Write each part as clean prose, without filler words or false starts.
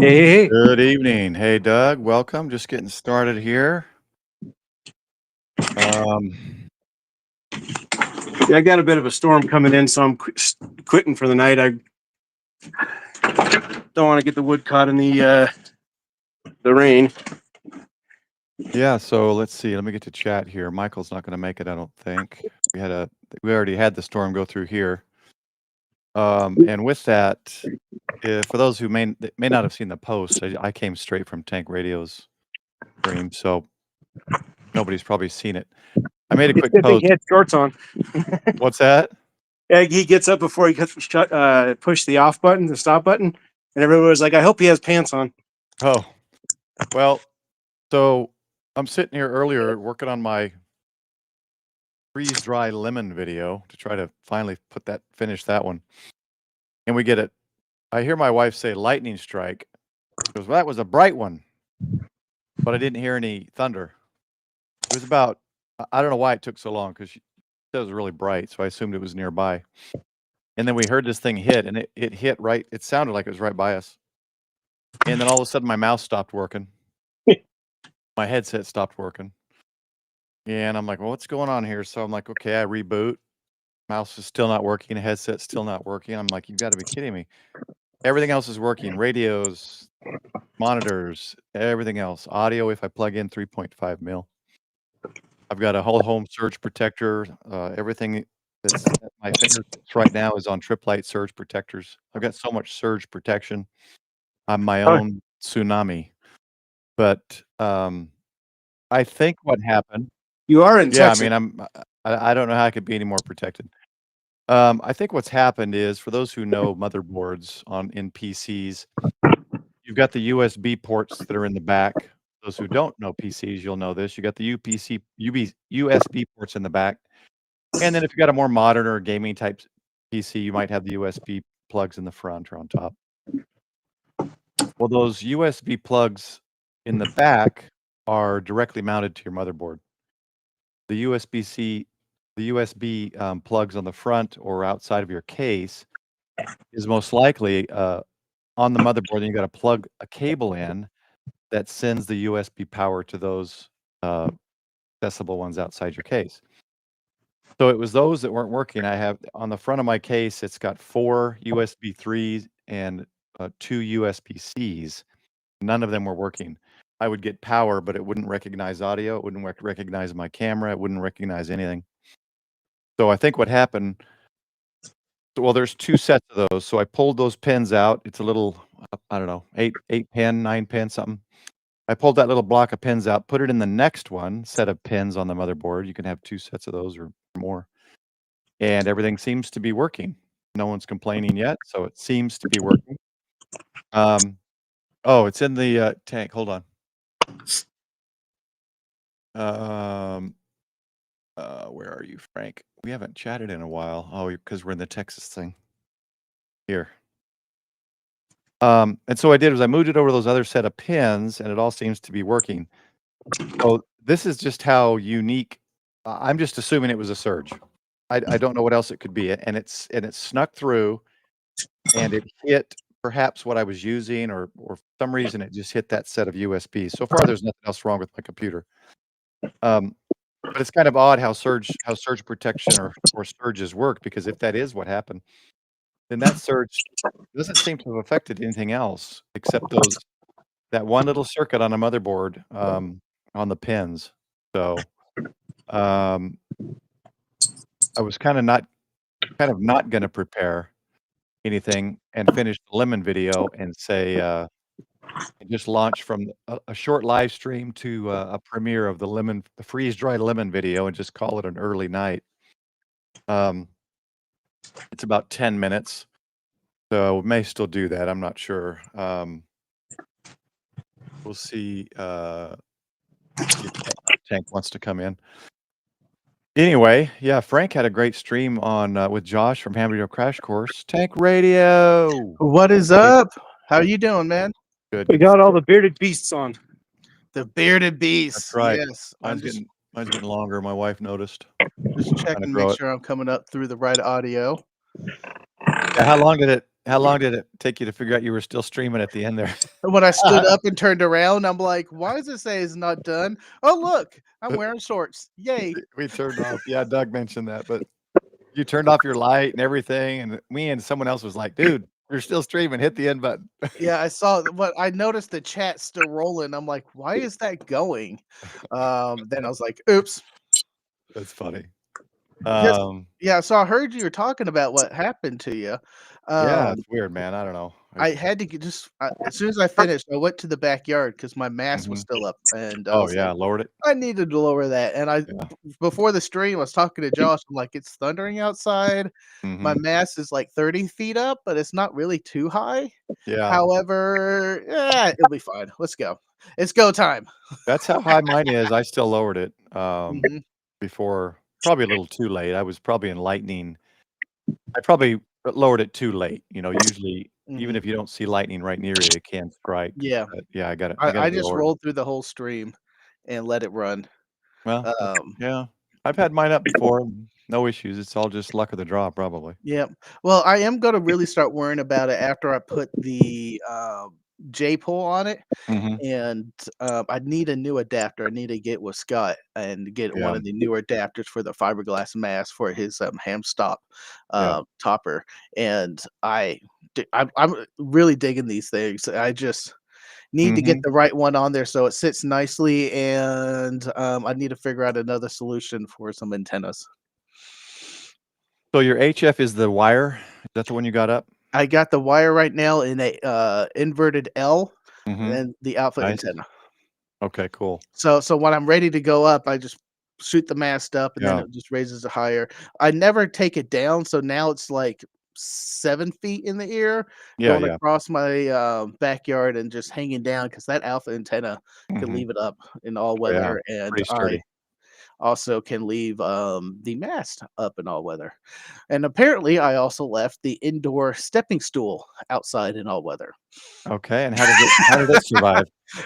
Hey. Good evening. Hey, Doug. Welcome. Just getting started here. Yeah, I got a bit of a storm coming in, so I'm quitting for the night. I don't want to get the wood caught in the rain. Yeah, so let's see. Let me get to chat here. Michael's not going to make it, I don't think. We already had the storm go through here. And with that, for those who may not have seen the post, I came straight from Tank Radio's stream, so nobody's probably seen it. I made a quick post. He had shorts on. What's that? Yeah, he gets up before he push the off button, the stop button, and everyone was like, "I hope he has pants on." Oh, well, so I'm sitting here earlier working on my freeze dry lemon video to try to finally finish that one. And we get it. I hear my wife say lightning strike. She goes, well, that was a bright one, but I didn't hear any thunder. It was about, I don't know why it took so long because it was really bright. So I assumed it was nearby. And then we heard this thing hit and it hit right. It sounded like it was right by us. And then all of a sudden my mouse stopped working. My headset stopped working. And I'm like, well, what's going on here? So I'm like, okay, I reboot. Mouse is still not working. Headset's still not working. I'm like, you've got to be kidding me. Everything else is working. Radios, monitors, everything else. Audio, if I plug in 3.5 mil. I've got a whole home surge protector. Everything that's at my fingertips right now is on Triplite surge protectors. I've got so much surge protection. I'm my own tsunami. But I think what happened. You are in Texas. I mean, I don't know how I could be any more protected. I think what's happened is, for those who know motherboards in PCs, you've got the USB ports that are in the back. Those who don't know PCs, you'll know this. You got the USB ports in the back. And then if you got a more modern or gaming type PC, you might have the USB plugs in the front or on top. Well, those USB plugs in the back are directly mounted to your motherboard. The USB plugs on the front or outside of your case is most likely on the motherboard. Then you got to plug a cable in that sends the USB power to those accessible ones outside your case. So it was those that weren't working. I have on the front of my case, it's got 4 USB 3s and 2 USB Cs. None of them were working. I would get power, but it wouldn't recognize audio. It wouldn't recognize my camera. It wouldn't recognize anything. So I think what happened, well, there's 2 sets of those. So I pulled those pins out. It's a little, I don't know, 8 pin, 9 pin, something. I pulled that little block of pins out, put it in the next set of pins on the motherboard. You can have 2 sets of those or more. And everything seems to be working. No one's complaining yet, so it seems to be working. Oh, it's in the tank. Hold on. Where are you, Frank? We haven't chatted in a while. Oh, because we're in the Texas thing. Here. And so I did was I moved it over those other set of pins, and it all seems to be working. So this is just how unique. I'm just assuming it was a surge. I don't know what else it could be, and it snuck through, and it hit perhaps what I was using, or for some reason it just hit that set of USBs. So far, there's nothing else wrong with my computer. But it's kind of odd how surge protection or surges work, because if that is what happened, then that surge doesn't seem to have affected anything else except that one little circuit on a motherboard on the pins. So I was kind of not going to prepare anything and finish the lemon video and say just launch from a short live stream to a premiere of the freeze dry lemon video and just call it an early night. It's about 10 minutes, so we may still do that. I'm not sure. We'll see if Tank wants to come in. Anyway, yeah, Frank had a great stream on with Josh from Ham Radio Crash Course. Tank Radio. What is up? How are you doing, man? Good. We got all the bearded beasts on. The bearded beasts. That's right. Yes. Mine's getting longer. My wife noticed. Just checking to make sure I'm coming up through the right audio. Yeah, how long did How long did it take you to figure out you were still streaming at the end there? When I stood up and turned around, I'm like, why does it say it's not done? Oh, look, I'm wearing shorts. Yay. We turned off. Yeah, Doug mentioned that, but you turned off your light and everything, and me and someone else was like, "Dude, you're still streaming. Hit the end button." Yeah, I saw what I noticed the chat still rolling. I'm like, why is that going? Then I was like, oops. That's funny. Yes. Yeah, so I heard you were talking about what happened to you. Yeah, Um, it's weird, man. I don't know. I had to get as soon as I finished, I went to the backyard because my mask was Mhm. still up, and I Oh was yeah, like, lowered it. I needed to lower that. And Yeah. before the stream, I was talking to Josh. I'm like, it's thundering outside. My Mhm. mask is like 30 feet up, but it's not really too high. Yeah, However, yeah, it'll be fine. Let's go. It's go time. that's how high mine is. I still lowered it Mhm, before, probably a little too late. I was probably in lightning. I probably lowered it too late. You know, usually even mhm. if you don't see lightning right near you, it can strike. Yeah, But yeah, I got I to just lower it. rolled through the whole stream and let it run. Well, Um, yeah, I've had mine up before. No issues. It's all just luck of the draw, probably. yeah. Well, I am gonna really start worrying about it after I put the J pull on it, Mhm. and I need a new adapter. I need to get with Scott and get one Yeah, of the newer adapters for the fiberglass mask for his ham stop yeah. topper. And I'm really digging these things. I just need to get Mhm. the right one on there so it sits nicely, and I need to figure out another solution for some antennas. So your HF is the wire? Is that the one you got up? I got the wire right now in a inverted L Mhm. and the alpha Nice. antenna. Okay, cool. So when I'm ready to go up, I just shoot the mast up and then Yeah. it just raises it higher. I never take it down, so now it's like 7 feet in the air Yeah, going yeah. across my backyard and just hanging down because that alpha antenna can Mhm. leave it up in all Oh, yeah. weather, and Pretty I sturdy. also can leave the mast up in all weather. And apparently, I also left the indoor stepping stool outside in all weather. Okay, and how did it survive?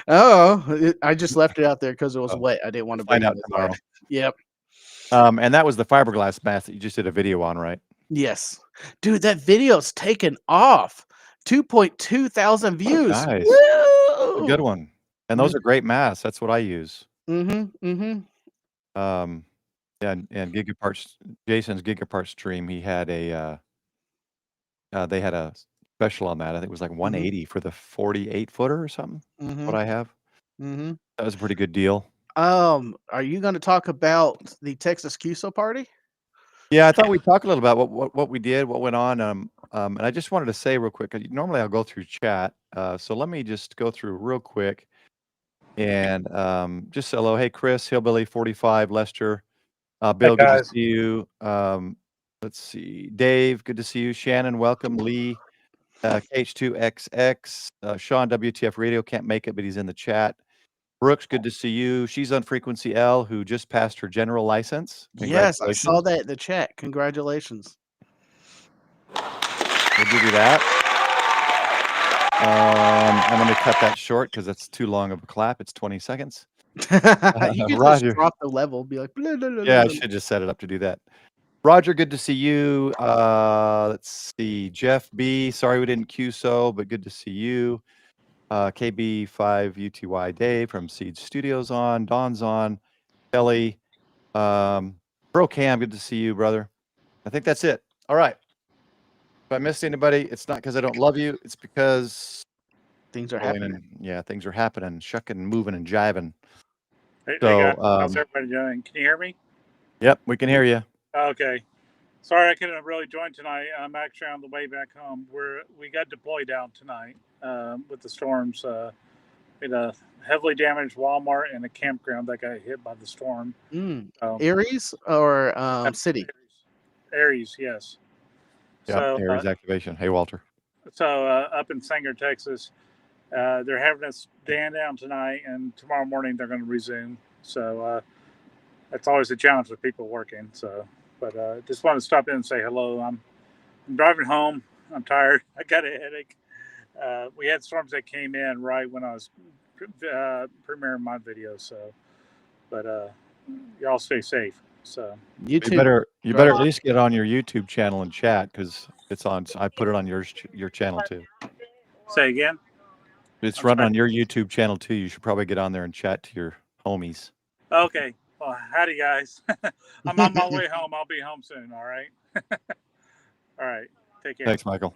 Oh, I just left it out there because it was Oh, wet. I didn't want we'll to find bring it out inside. tomorrow. Yep. And that was the fiberglass mask that you just did a video on, right? Yes. Dude, that video's taken off. 2.2 thousand views. Nice. A good Woo! one. And those Mm, are great masks. That's what I use. mhm, mhm. Um, yeah, and Gigaparts Jason's Gigapart stream, he had they had a special on that. I think it was like Mhm, 180 for the 48 footer or something. What mhm, I have. mhm. That was a pretty good deal. Are you gonna talk about the Texas QSO party? Yeah, I thought we'd talk a little about what we did, what went on. And I just wanted to say real quick. Normally I'll go through chat, so let me just go through real quick and just say hello. Hey, Chris, Hillbilly 45, Lester, Hi Bill, good to guys. see you. Let's see, Dave, good to see you. Shannon, welcome. Lee, KH2XX, Sean, WTF Radio can't make it, but he's in the chat. Brooks, good to see you. She's on Frequency L, who just passed her general license. Yes, I Congratulations. saw that in the chat. Congratulations. We'll give you that. And let me cut that short because that's too long of a clap. It's 20 seconds. You could just Roger. drop the level, be like, "Blah, blah, blah, Yeah, I blah, blah." should just set it up to do that. Roger, good to see you. Let's see. Jeff B. Sorry we didn't QSO, but good to see you. KB5UTY Dave from Seed Studios on. Don's on. Kelly. Bro Cam, good to see you, brother. I think that's it. All right. If I missed anybody, it's not because I don't love you. It's because Things are rolling happening. and yeah, things are happening, shucking, moving, and jiving. Hey So, guys, how's everybody doing? Can you hear me? yep, we can hear you. Okay. Sorry I couldn't really join tonight. I'm actually on the way back home. We got deployed out tonight with the storms. We had a heavily damaged Walmart and a campground that got hit by the storm. So, Aries or city? Aries, yes. Yep, So, Aries activation. Hey, Walter. up in Sanger, Texas, they're having us stand down tonight, and tomorrow morning they're going to resume. So that's always a challenge with people working. So, but just wanted to stop in and say hello. I'm driving home. I'm tired. I got a headache. We had storms that came in right when I was premiering my video. So, but y'all stay safe. So You YouTube. better at least get on your YouTube channel and chat because it's on. I put it on your channel too. say again. It's I'm run sorry. on your YouTube channel too. You should probably get on there and chat to your homies. Okay. Well, howdy guys. I'm on my way home. I'll be home soon. All right. All right. Take care. Thanks, Michael.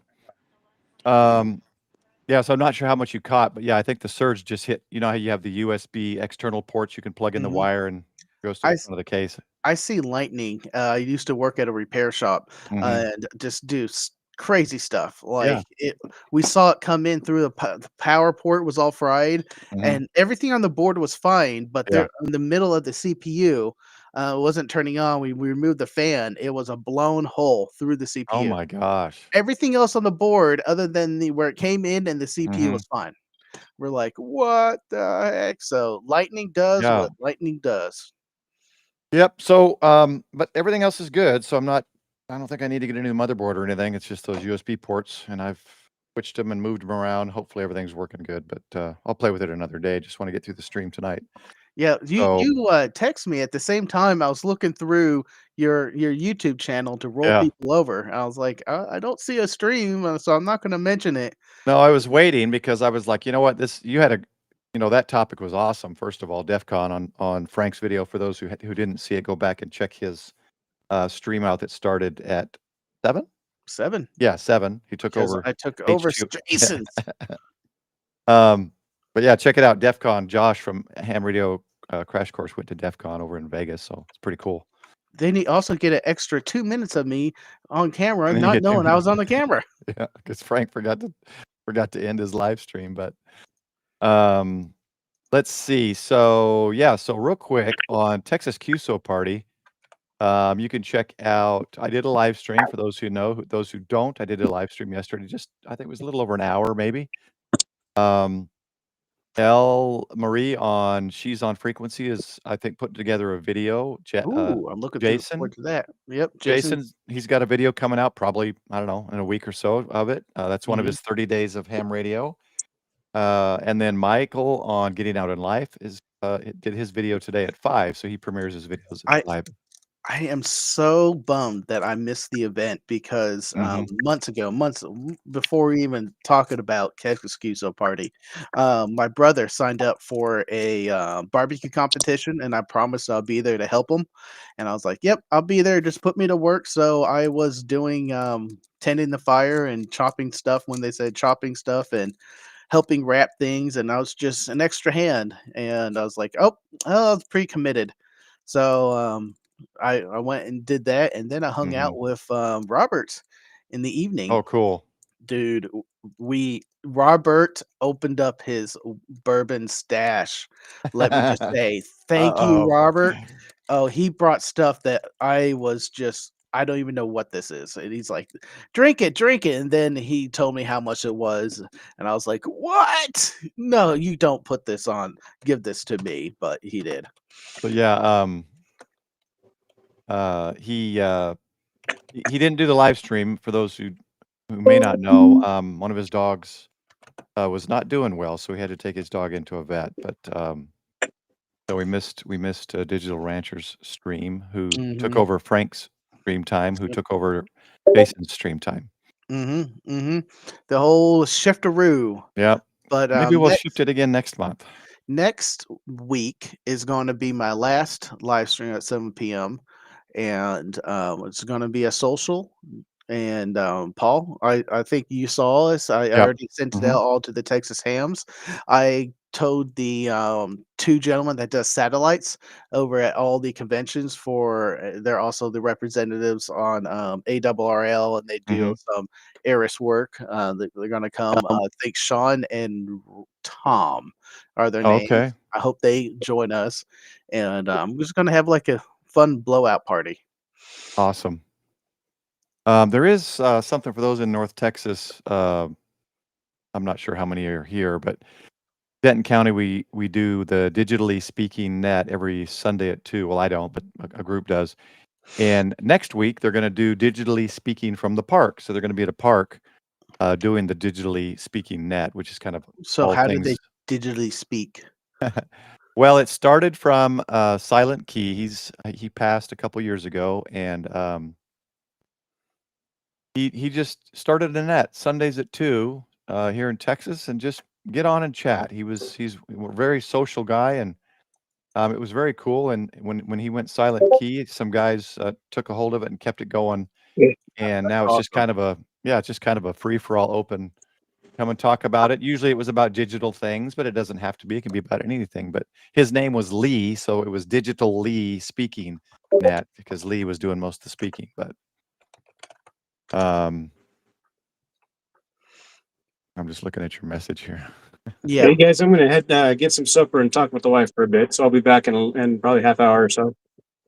Yeah, so I'm not sure how much you caught, but yeah, I think the surge just hit. You know how you have the USB external ports you can plug in the Mhm. wire and goes to I the s- front of the case. I see lightning. I used to work at a repair shop Mhm. and just do crazy stuff. Yeah. Like we saw it come in through the power port was all fried, Mhm. and everything on the board was fine. But Yeah. there, in the middle of the CPU, wasn't turning on. We removed the fan. It was a blown hole through the CPU. Oh my gosh. Everything else on the board, other than where it came in and the CPU Mhm. was fine. We're like, what the heck? So lightning does Yeah. what lightning does. Yep. So, but everything else is good. So I don't think I need to get a new motherboard or anything. It's just those USB ports, and I've switched them and moved them around. Hopefully, everything's working good. But I'll play with it another day. Just want to get through the stream tonight. Yeah, you So, text me at the same time. I was looking through your YouTube channel to roll yeah. people over. I was like, I don't see a stream, so I'm not going to mention it. No, I was waiting because I was like, you know what, you had that topic was awesome. First of all, DEF CON on Frank's video. For those who didn't see it, go back and check his stream out that started at 7. 7. Yeah, 7. He took Because over I took over H2. Jason's. But yeah, check it out. DEF CON. Josh from Ham Radio Crash Course went to DEF CON over in Vegas, so it's pretty cool. Then he also get an extra 2 minutes of me on camera, And you not get 2 knowing I was minutes. on the camera. Yeah, because Frank forgot to end his live stream. But let's see. So yeah, so real quick on Texas QSO Party, you can check out. I did a live stream for those who know. Those who don't, I did a live stream yesterday. I think it was a little over an hour, maybe. Marie She's on Frequency is, I think, putting together a video. Ooh, I'm looking Jason, forward to that. Yep, Jason. he's got a video coming out probably, I don't know, in a week or so of it. That's one of Mhm. his 30 days of ham radio. And then Michael on Getting Out in Life did his video today at 5, so he premieres his videos at 5. I am so bummed that I missed the event because months before we even talking about Texas Cuso Party, my brother signed up for a barbecue competition, and I promised I'll be there to help him. And I was like, "Yep, I'll be there. Just put me to work." So I was doing tending the fire and chopping stuff when they said chopping stuff and helping wrap things, and I was just an extra hand. And I was like, "Oh, I was pretty committed." So I went and did that, and then I hung out with Robert in the evening. Oh, cool. Dude, Robert opened up his bourbon stash. Let me just say thank you, Uh-oh. Robert. Oh, he brought stuff that I don't even know what this is. And he's like, drink it. And then he told me how much it was. And I was like, what? No, you don't put this on. Give this to me. But he did. So yeah, he didn't do the live stream. For those who may not know, one of his dogs was not doing well, so he had to take his dog into a vet. But so we missed Digital Rancher's stream, who took over Frank's stream time, who took over Jason's stream time. The whole shiftaroo. Yeah. But Maybe we'll shift it again next month. Next week is going to be my last live stream at 7 p.m. And it's going to be a social. And Paul, I think you saw us. I already sent it out all to the Texas Hams. I told the 2 gentlemen that does satellites over at all the conventions they're also the representatives on ARRL, and they do some Eris work. They're going to come. I think Sean and Tom are their names. Okay. I hope they join us, and I'm just going to have like a fun blowout party. Awesome. There is something for those in North Texas. I'm not sure how many are here, but Denton County, we do the Digitally Speaking Net every Sunday at 2. Well, I don't, but a group does. And next week, they're going to do Digitally Speaking from the park. So they're going to be at a park doing the Digitally Speaking Net, which is kind of So all how things. do they digitally speak? Well, it started from Silent Key. He passed a couple years ago, and he just started a net Sundays at 2 here in Texas, and just get on and chat. He's a very social guy, and it was very cool. And when he went Silent Key, some guys took a hold of it and kept it going. Yeah. And now it's just kind of a free for all, open. Come and talk about it. Usually it was about digital things, but it doesn't have to be. It can be about anything. But his name was Lee, so it was Digital Lee Speaking Net, because Lee was doing most of the speaking. But I'm just looking at your message here. Yeah. Hey guys, I'm gonna head get some supper and talk with the wife for a bit. So I'll be back in probably half hour or so.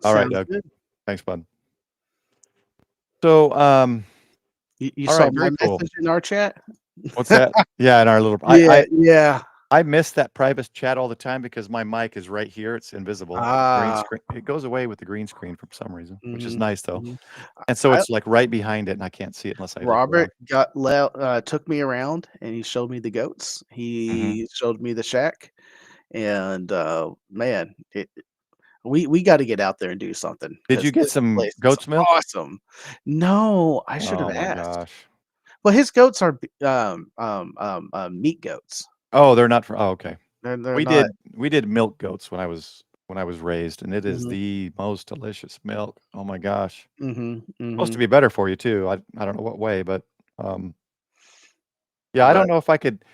All right, Sounds Doug. good. Thanks, bud. So You all saw right, my very cool. message in our chat? What's that? Yeah, in our little Yeah. I miss that private chat all the time because my mic is right here. It's invisible. Green Ah. screen. It goes away with the green screen for some reason, which is Mhm, nice though. mhm. And so I it's like right behind it, and I can't see it unless I look Robert around. took me around, and he showed me the goats. He showed me the shack, and, man, we gotta get out there and do something, Did you 'cause get this some place is goat's milk? awesome. No, I should have Oh my asked. gosh. Well, his goats are meat goats. Oh, they're not for. Oh, okay. They're We not. did milk goats when I was raised, and it is Mhm, the most delicious milk. Oh my gosh. mhm, Supposed to mhm. be better for you too. I don't know what way, but um yeah, I don't But know if I could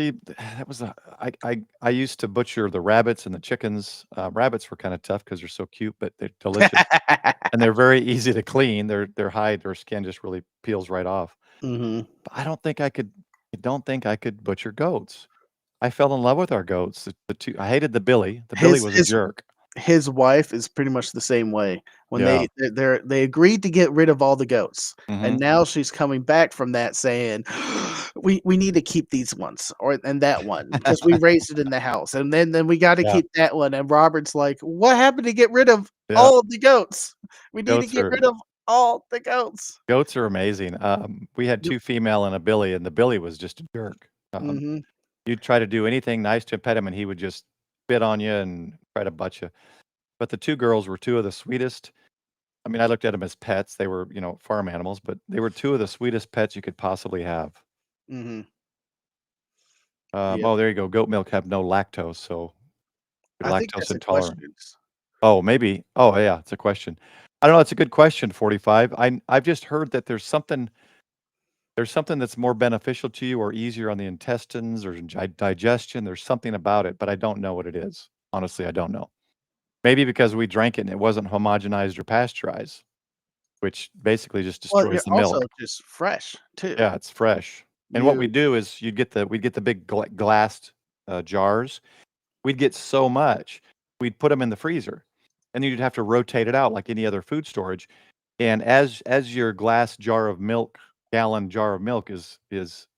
see. That was I used to butcher the rabbits and the chickens. Rabbits were kind of tough because they're so cute, but they're delicious and they're very easy to clean. Their hide or skin just really peels right off. Mhm. But I don't think I could. I don't think I could butcher goats. I fell in love with our goats. The two. I hated the Billy. The Billy His was a his jerk. his wife is pretty much the same way. When Yeah. they agreed to get rid of all the goats, and Hmm. now she's coming back from that saying, "We need to keep these ones and that one because we raised it in the house, and then we got to Yeah. keep that one." And Robert's like, "What happened to get rid of Yeah. all of the goats? We need to Goats get are rid of all the goats." goats are amazing. We had Yep. two female and a Billy, and the Billy was just a jerk. Mhm. You'd try to do anything nice to pet him, and he would just spit on you and try to butt you. But the two girls were two of the sweetest. I mean, I looked at them as pets. They were, farm animals, but they were two of the sweetest pets you could possibly have. Mhm. Yep. Oh, there you go. Goat milk have no lactose, so you're I think lactose that's a intolerant. question. Oh, maybe. Oh, yeah, it's a question. I don't know. It's a good question. 45. I've just heard that there's something. There's something that's more beneficial to you or easier on the intestines or digestion. There's something about it, but I don't know what it is. Honestly, I don't know. Maybe because we drank it and it wasn't homogenized or pasteurized, which basically just Well, destroys you're the also milk. just fresh too. Yeah, it's fresh. And what we You do is we'd get the big glassed jars. We'd get so much, we'd put them in the freezer, and then you'd have to rotate it out like any other food storage. And as your glass jar of milk, gallon jar of milk is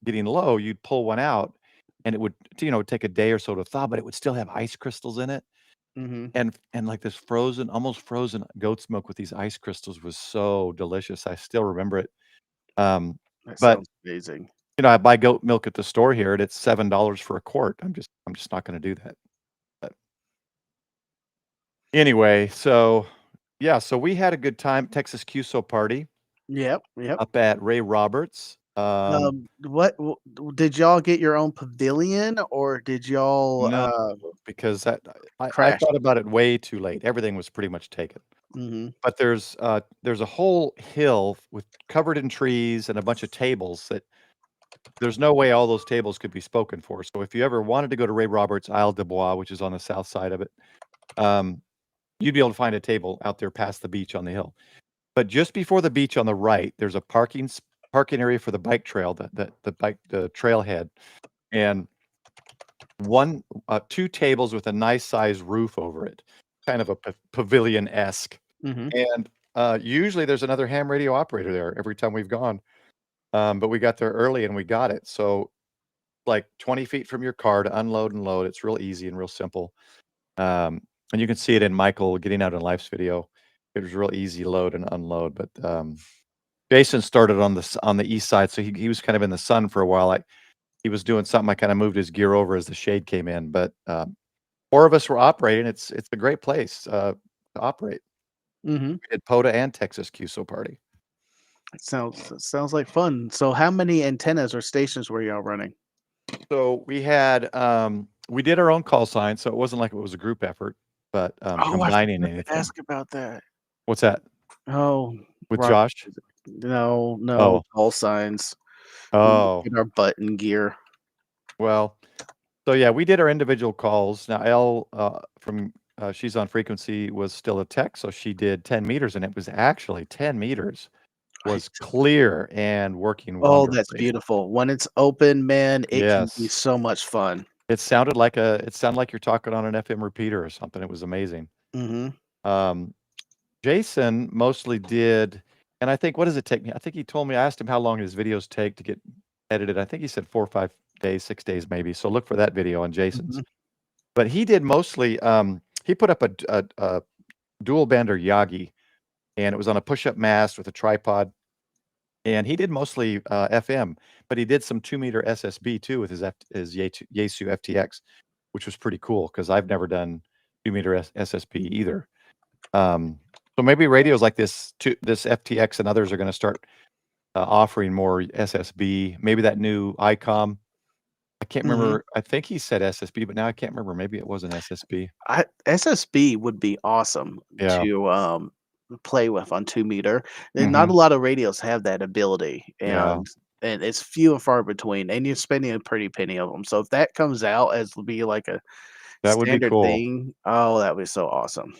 getting low, you'd pull one out, and it would take a day or so to thaw, but it would still have ice crystals in it. Mhm. And like this frozen, almost frozen goat's milk with these ice crystals was so delicious. I still remember it. Um, That but sounds amazing. I buy goat milk at the store here, and it's $7 for a quart. I'm just not going to do that. But anyway, so yeah, so we had a good time, Texas QSO party Yep, yep. up at Ray Roberts. Did y'all get your own pavilion or did y'all, No, because I crash? thought about it way too late. Everything was pretty much taken. Mhm, But there's a whole hill with covered in trees and a bunch of tables that there's no way all those tables could be spoken for. So if you ever wanted to go to Ray Roberts Isle de Bois, which is on the south side of it, um, you'd be able to find a table out there past the beach on the hill. But just before the beach on the right, there's a parking area for the bike trail, the trailhead, and two tables with a nice sized roof over it, kind of a pavilion esque. mhm. And usually there's another ham radio operator there every time we've gone. But we got there early and we got it. So like 20 feet from your car to unload and load. It's real easy and real simple. Um, and you can see it in Michael getting out in Life's video. It was real easy load and unload. But Jason started on the east side, so he was kind of in the sun for a while. He was doing something. I kind of moved his gear over as the shade came in. But 4 of us were operating. It's a great place to operate. Mm-hmm. We did POTA and Texas QSO party. It sounds like fun. So, how many antennas or stations were y'all running? So we had we did our own call sign, so it wasn't like it was a group effort, but I combining forgot to anything. ask about that. What's that? Oh, With Rob, Josh? no, Oh. call signs. Oh. Get our button gear. Well, so yeah, we did our individual calls. Now Elle from she's on frequency was still a tech, so she did 10 meters, and it was actually 10 meters was clear and working Oh, wonderfully. that's beautiful. When it's open, man, it can be Yes. so much fun. It sounded like you're talking on an FM repeater or something. It was amazing. Mm-hmm. Jason mostly did, and I think, what does it take me? I think he told me, I asked him how long his videos take to get edited. I think he said 4 or 5 days, 6 days maybe. So look for that video on Jason's. But he did mostly, he put up a dual bander Yagi, and it was on a push-up mast with a tripod. And he did mostly FM, but he did some 2-meter SSB too with his Yaesu FTX, which was pretty cool because I've never done 2-meter SSB either. So maybe radios like this FTX and others are going to start offering more SSB. Maybe that new ICOM. I can't remember. I think he said SSB, but now I can't remember. Maybe it wasn't SSB. SSB would be awesome Yeah. to play with on 2-meter. And Mhm. not a lot of radios have that ability, Yeah. and it's few and far between. And you're spending a pretty penny of them. So if that comes out as be like a That would be standard cool. thing, oh, that would be so awesome.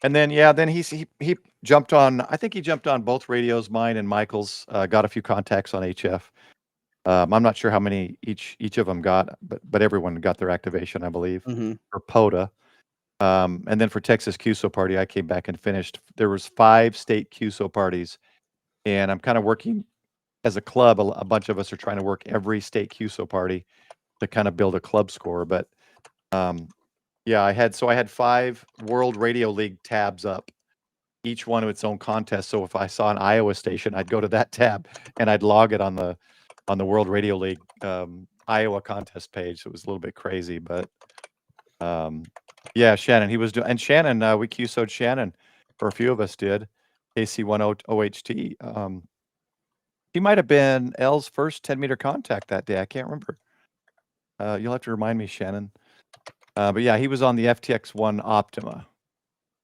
And then then he jumped on. I think he jumped on both radios, mine and Michael's. Got a few contacts on HF. I'm not sure how many each of them got, but everyone got their activation, I believe, for POTA. And then for Texas QSO party, I came back and finished. There was 5 state QSO parties, and I'm kind of working as a club. A bunch of us are trying to work every state QSO party to kind of build a club score. But yeah, I had 5 World Radio League tabs up, each one of its own contest. So if I saw an Iowa station, I'd go to that tab and I'd log it on the World Radio League Iowa contest page. So it was a little bit crazy, but yeah, Shannon, he was doing, and Shannon, we QSO'd Shannon, or a few of us did, KC10OHT. He might have been L's first 10-meter contact that day. I can't remember. You'll have to remind me, Shannon. But yeah, he was on the FTX1 Optima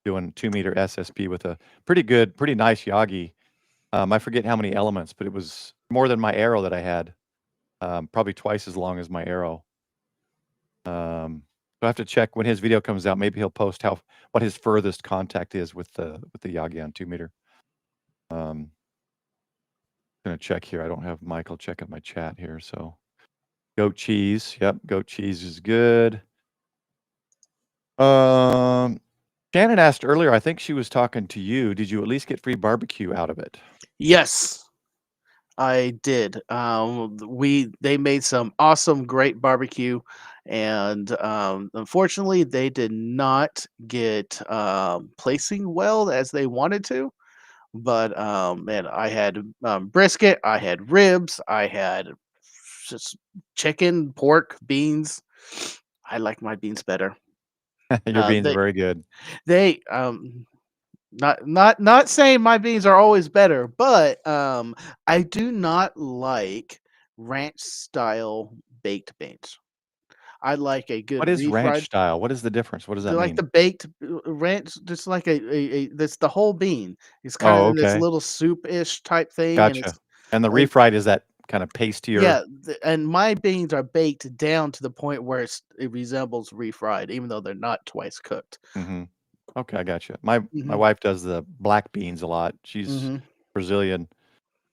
doing 2-meter SSB with a pretty nice Yagi. I forget how many elements, but it was more than my arrow that I had. Probably twice as long as my arrow. So I have to check when his video comes out. Maybe he'll post what his furthest contact is with the Yagi on 2-meter. Gonna check here. I don't have Michael checking my chat here. So goat cheese. Yep, goat cheese is good. Shannon asked earlier, I think she was talking to you. Did you at least get free barbecue out of it? Yes, I did. They made some awesome, great barbecue, and unfortunately, they did not get placing well as they wanted to. But man, I had brisket, I had ribs, I had just chicken, pork, beans. I like my beans better. Your beans are They very good. they not saying my beans are always better, but I do not like ranch style baked beans. I like a good What is ranch refried. style? What is the difference? What does that They're like mean? the baked ranch, just like that's the whole bean. It's kind Oh, of this okay. little soup-ish type thing, and Gotcha. it's And the and- refried is that kind of pastier. yeah, and my beans are baked down to the point where it resembles refried, even though they're not twice cooked. Mm-hmm. Okay, I gotcha. My Mhm. wife does the black beans a lot. She's Mhm. Brazilian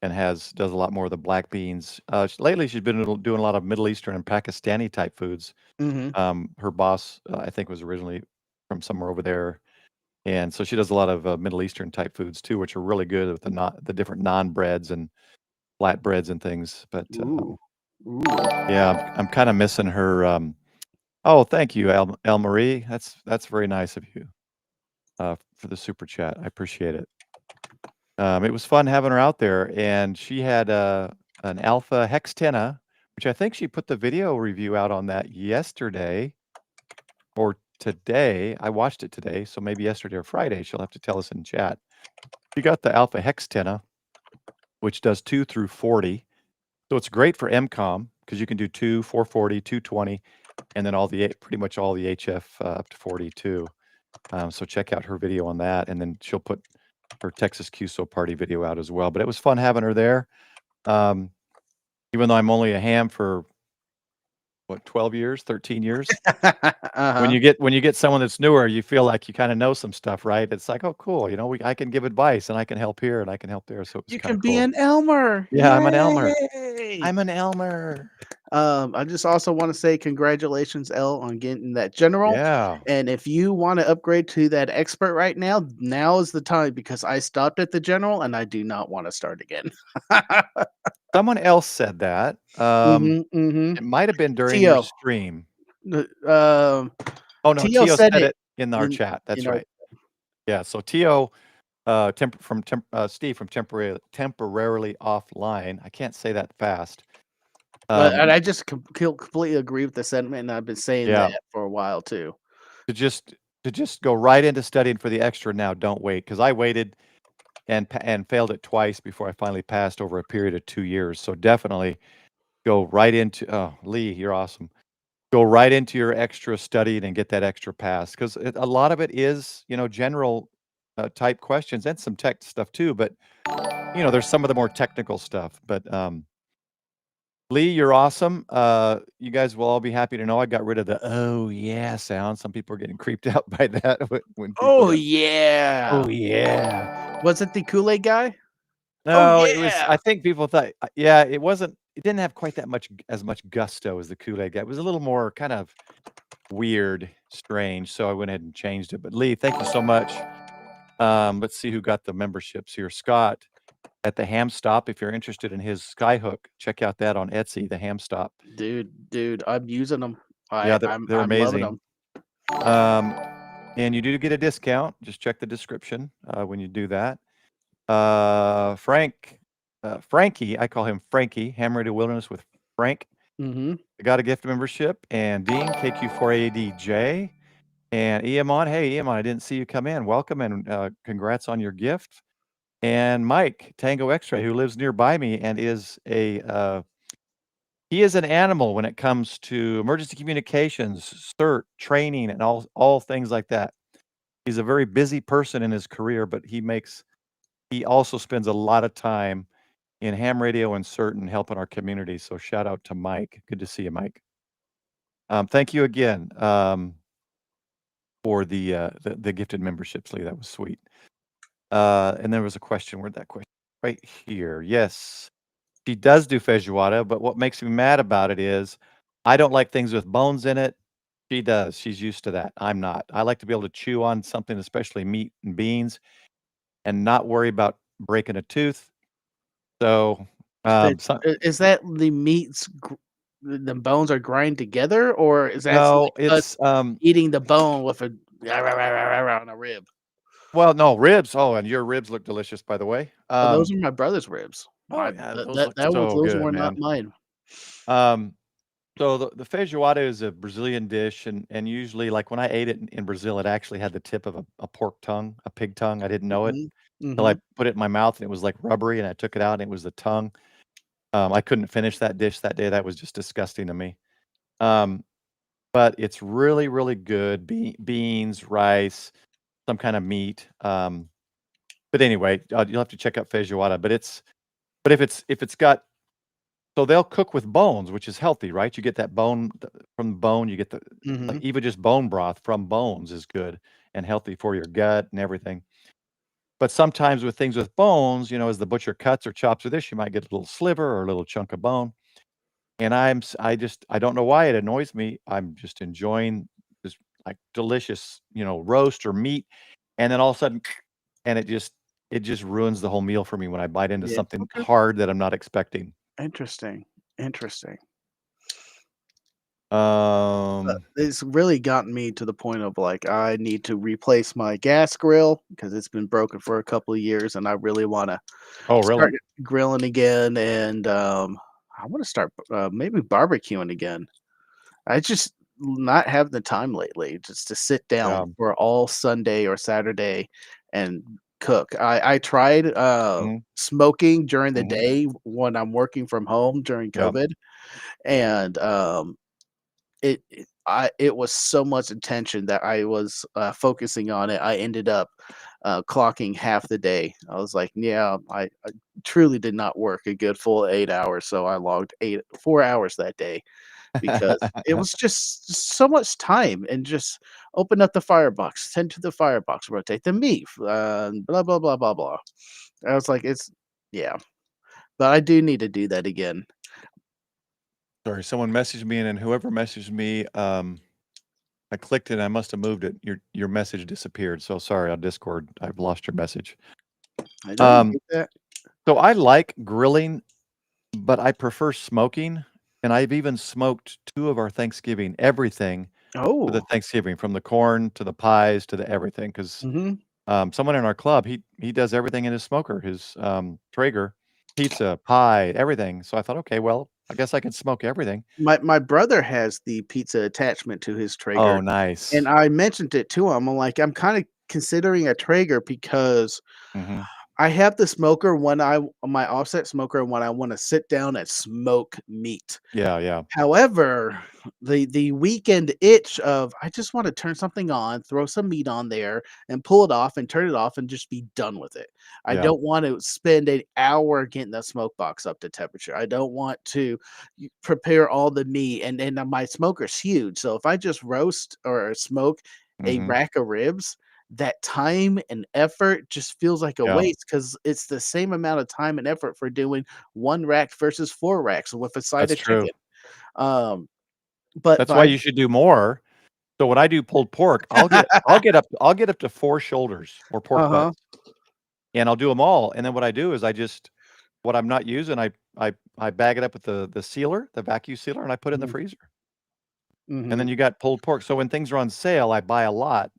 and does a lot more of the black beans. Lately, she's been doing a lot of Middle Eastern and Pakistani type foods. Mhm. Her boss, I think, was originally from somewhere over there, and so she does a lot of Middle Eastern type foods too, which are really good with the different naan breads and flat breads and things. But Ooh. Ooh. yeah, I'm kind of missing her. Oh, thank you, El Marie. That's very nice of you for the super chat. I appreciate it. It was fun having her out there, and she had an Alpha Hextena, which I think she put the video review out on that yesterday or today. I watched it today, so maybe yesterday or Friday. She'll have to tell us in chat. She got the Alpha Hextenna, which does 2 through 40. So it's great for MCOM because you can do 2, 440, 220, and then pretty much all the HF up to 42. So check out her video on that, and then she'll put her Texas QSO party video out as well. But it was fun having her there. Even though I'm only a ham for 12 years, 13 years. When you get someone that's newer, you feel like you kind of know some stuff, right? It's like, oh, cool. I can give advice, and I can help here, and I can help there. So it was You kind can of be cool. an Elmer. Yeah, I'm an Elmer. Yay! I'm an Elmer. I just also want to say congratulations, El, on getting that general. Yeah. And if you want to upgrade to that expert right now, now is the time because I stopped at the general and I do not want to start again. Someone else said that. It might have been during your Tio. stream. Oh no, Tio said it in our in- chat. That's in our- right. Yeah. So Tio, Steve from temporarily offline. I can't say that fast. and I just completely agree with the sentiment, and I've been saying Yeah. that for a while too. To just go right into studying for the extra now. Don't wait, because I waited and failed it twice before I finally passed over a period of 2 years. So definitely go right into. Oh, Lee, you're awesome. Go right into your extra studying and get that extra pass, because a lot of it is general type questions and some tech stuff too. But there's some of the more technical stuff. But Lee, you're awesome. You guys will all be happy to know I got rid of the "oh yeah" sound. Some people are getting creeped out by that when people Oh go, yeah. "Oh yeah." Was it the Kool-Aid guy? No, it was. yeah. I think people thought, yeah, it wasn't. It didn't have quite that much as much gusto as the Kool-Aid guy. It was a little more kind of weird, strange. So I went ahead and changed it. But Lee, thank you so much. Let's see who got the memberships here. Scott at the Ham Stop. If you're interested in his Skyhook, check out that on Etsy. The Ham Stop. Dude, I'm using them. Yeah, they're I'm loving amazing. them. And you do get a discount. Just check the description when you do that. Frankie, I call him Frankie, Ham Radio Wilderness with Frank. Mm-hmm. I got a gift membership. And Dean, KQ4ADJ. And Eamon, hey, Eamon, I didn't see you come in. Welcome and congrats on your gift. And Mike, Tango X-Ray, who lives nearby me and is he is an animal when it comes to emergency communications, CERT, training, and all things like that. He's a very busy person in his career, but he also spends a lot of time in ham radio and CERT and helping our community. So shout out to Mike. Good to see you, Mike. Thank you again for the gifted memberships, Lee. That was sweet. And there was a question. Where'd that question? Right here. Yes. She does do feijoada, but what makes me mad about it is I don't like things with bones in it. She does. She's used to that. I'm not. I like to be able to chew on something, especially meat and beans, and not worry about breaking a tooth. So, Is that the meats? The bones are grind together, or is that no, us it's eating the bone with a on a rib? well, no ribs. Oh, and your ribs look delicious, by the way. Those are my brother's ribs. Oh, yeah, those look so those good, were man. not mine. So the feijoada is a Brazilian dish, and usually, like when I ate it in Brazil, it actually had the tip of a pork tongue, a pig tongue. I didn't know it until I put it in my mouth, and it was like rubbery, and I took it out, and it was the tongue. I couldn't finish that dish that day. That was just disgusting to me. But it's really, really good. Beans, rice, some kind of meat. But anyway, you'll have to check out feijoada. But if it's got, so they'll cook with bones, which is healthy, right? You get that bone from the bone. You get like even just bone broth from bones is good and healthy for your gut and everything. But sometimes with things with bones, as the butcher cuts or chops with this, you might get a little sliver or a little chunk of bone. And I don't know why it annoys me. I'm just enjoying this like delicious, roast or meat, and then all of a sudden, and it just ruins the whole meal for me when I bite into something hard that I'm not expecting. Interesting. Um, It's really gotten me to the point of like I need to replace my gas grill because it's been broken for a couple of years, and I really want to start grilling again, and I want to start maybe barbecuing again. not having the time lately just to sit down for all Sunday or Saturday and cook. I tried Mhm, smoking during the mhm, day when I'm working from home during yep. COVID, and it was so much attention that I was focusing on it. I ended up clocking half the day. I was like, yeah, I truly did not work a good full 8 hours, so I logged 4 hours that day because it was just so much time and just open up the firebox, tend to the firebox, rotate the meat, blah blah blah blah blah. I was like, yeah, but I do need to do that again. Sorry, someone messaged me, and then whoever messaged me, I clicked it, and I must have moved it. Your message disappeared. So sorry on Discord. I've lost your message. I know you Um, get that. so I like grilling, but I prefer smoking, and I've even smoked 2 of our Thanksgiving everything for the Oh, Thanksgiving, from the corn to the pies to the everything. Because hmm someone in our club, he does everything in his smoker, his, Traeger, pizza, pie, everything. So I thought, "Okay, well, I guess I can smoke everything." my brother has the pizza attachment to his Traeger, Oh, and nice. I mentioned it to him. I'm like, I'm kind of considering a Traeger because Mhm. I have the smoker when my offset smoker when I want to sit down and smoke meat. Yeah, yeah, However, the weekend itch of I just want to turn something on, throw some meat on there, and pull it off and turn it off and just be done with it. I yeah. don't want to spend an hour getting the smoke box up to temperature. I don't want to prepare all the meat, and my smoker's huge. So if I just roast or smoke a Mhm. rack of ribs, that time and effort just feels like a Yeah, waste because it's the same amount of time and effort for doing one rack versus 4 racks with a side that's of true. chicken. Um, but That's why by you should do more. So when I do pulled pork, I'll get up to 4 shoulders or pork Uh-huh. butts, and I'll do them all, and then what I do is what I'm not using, I bag it up with the sealer, the vacuum sealer, and I put it in the Mhm, freezer, and then mhm. you got pulled pork. So when things are on sale, I buy a lot,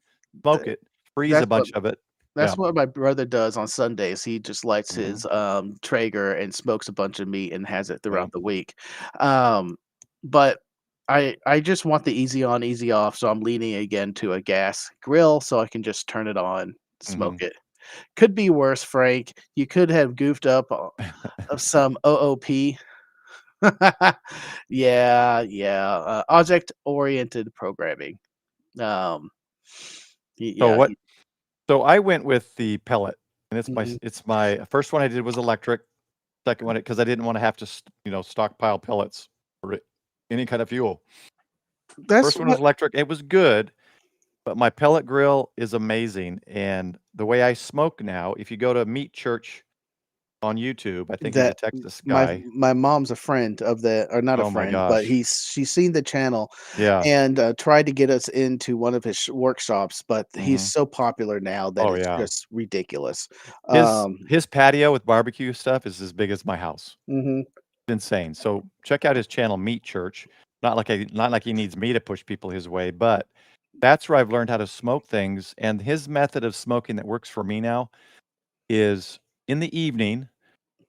smoke Th it, freeze a that's what bunch of it. Yeah. that's what my brother does on Sundays. He just lights Mhm. his, Traeger and smokes a bunch of meat and has it Yeah. throughout the week. But I just want the easy on, easy off, so I'm leaning again to a gas grill so I can just turn it on, smoke Mhm. it. Could be worse, Frank. You could have goofed up of some OOP. Yeah, yeah, object-oriented programming. Um, So yeah, what so I went with the pellet, and mhm. it's my first one I did was electric. Second one, because I didn't wanna have to stockpile pellets for any kind of fuel. That's First one was what electric, it was good, but my pellet grill is amazing, and the way I smoke now, if you go to Meat Church on YouTube, I think he's a that Texas my guy. my mom's a friend of the or not a Oh my friend, but gosh. she's seen the channel Yeah. and, tried to get us into one of his workshops, but he's Mhm. so popular now that Oh, it's yeah. just ridiculous. His Um his patio with barbecue stuff is as big as my house. Mhm. It's insane. So, check out his channel, Meat Church. Not like he needs me to push people his way, but that's where I've learned how to smoke things, and his method of smoking that works for me now is in the evening,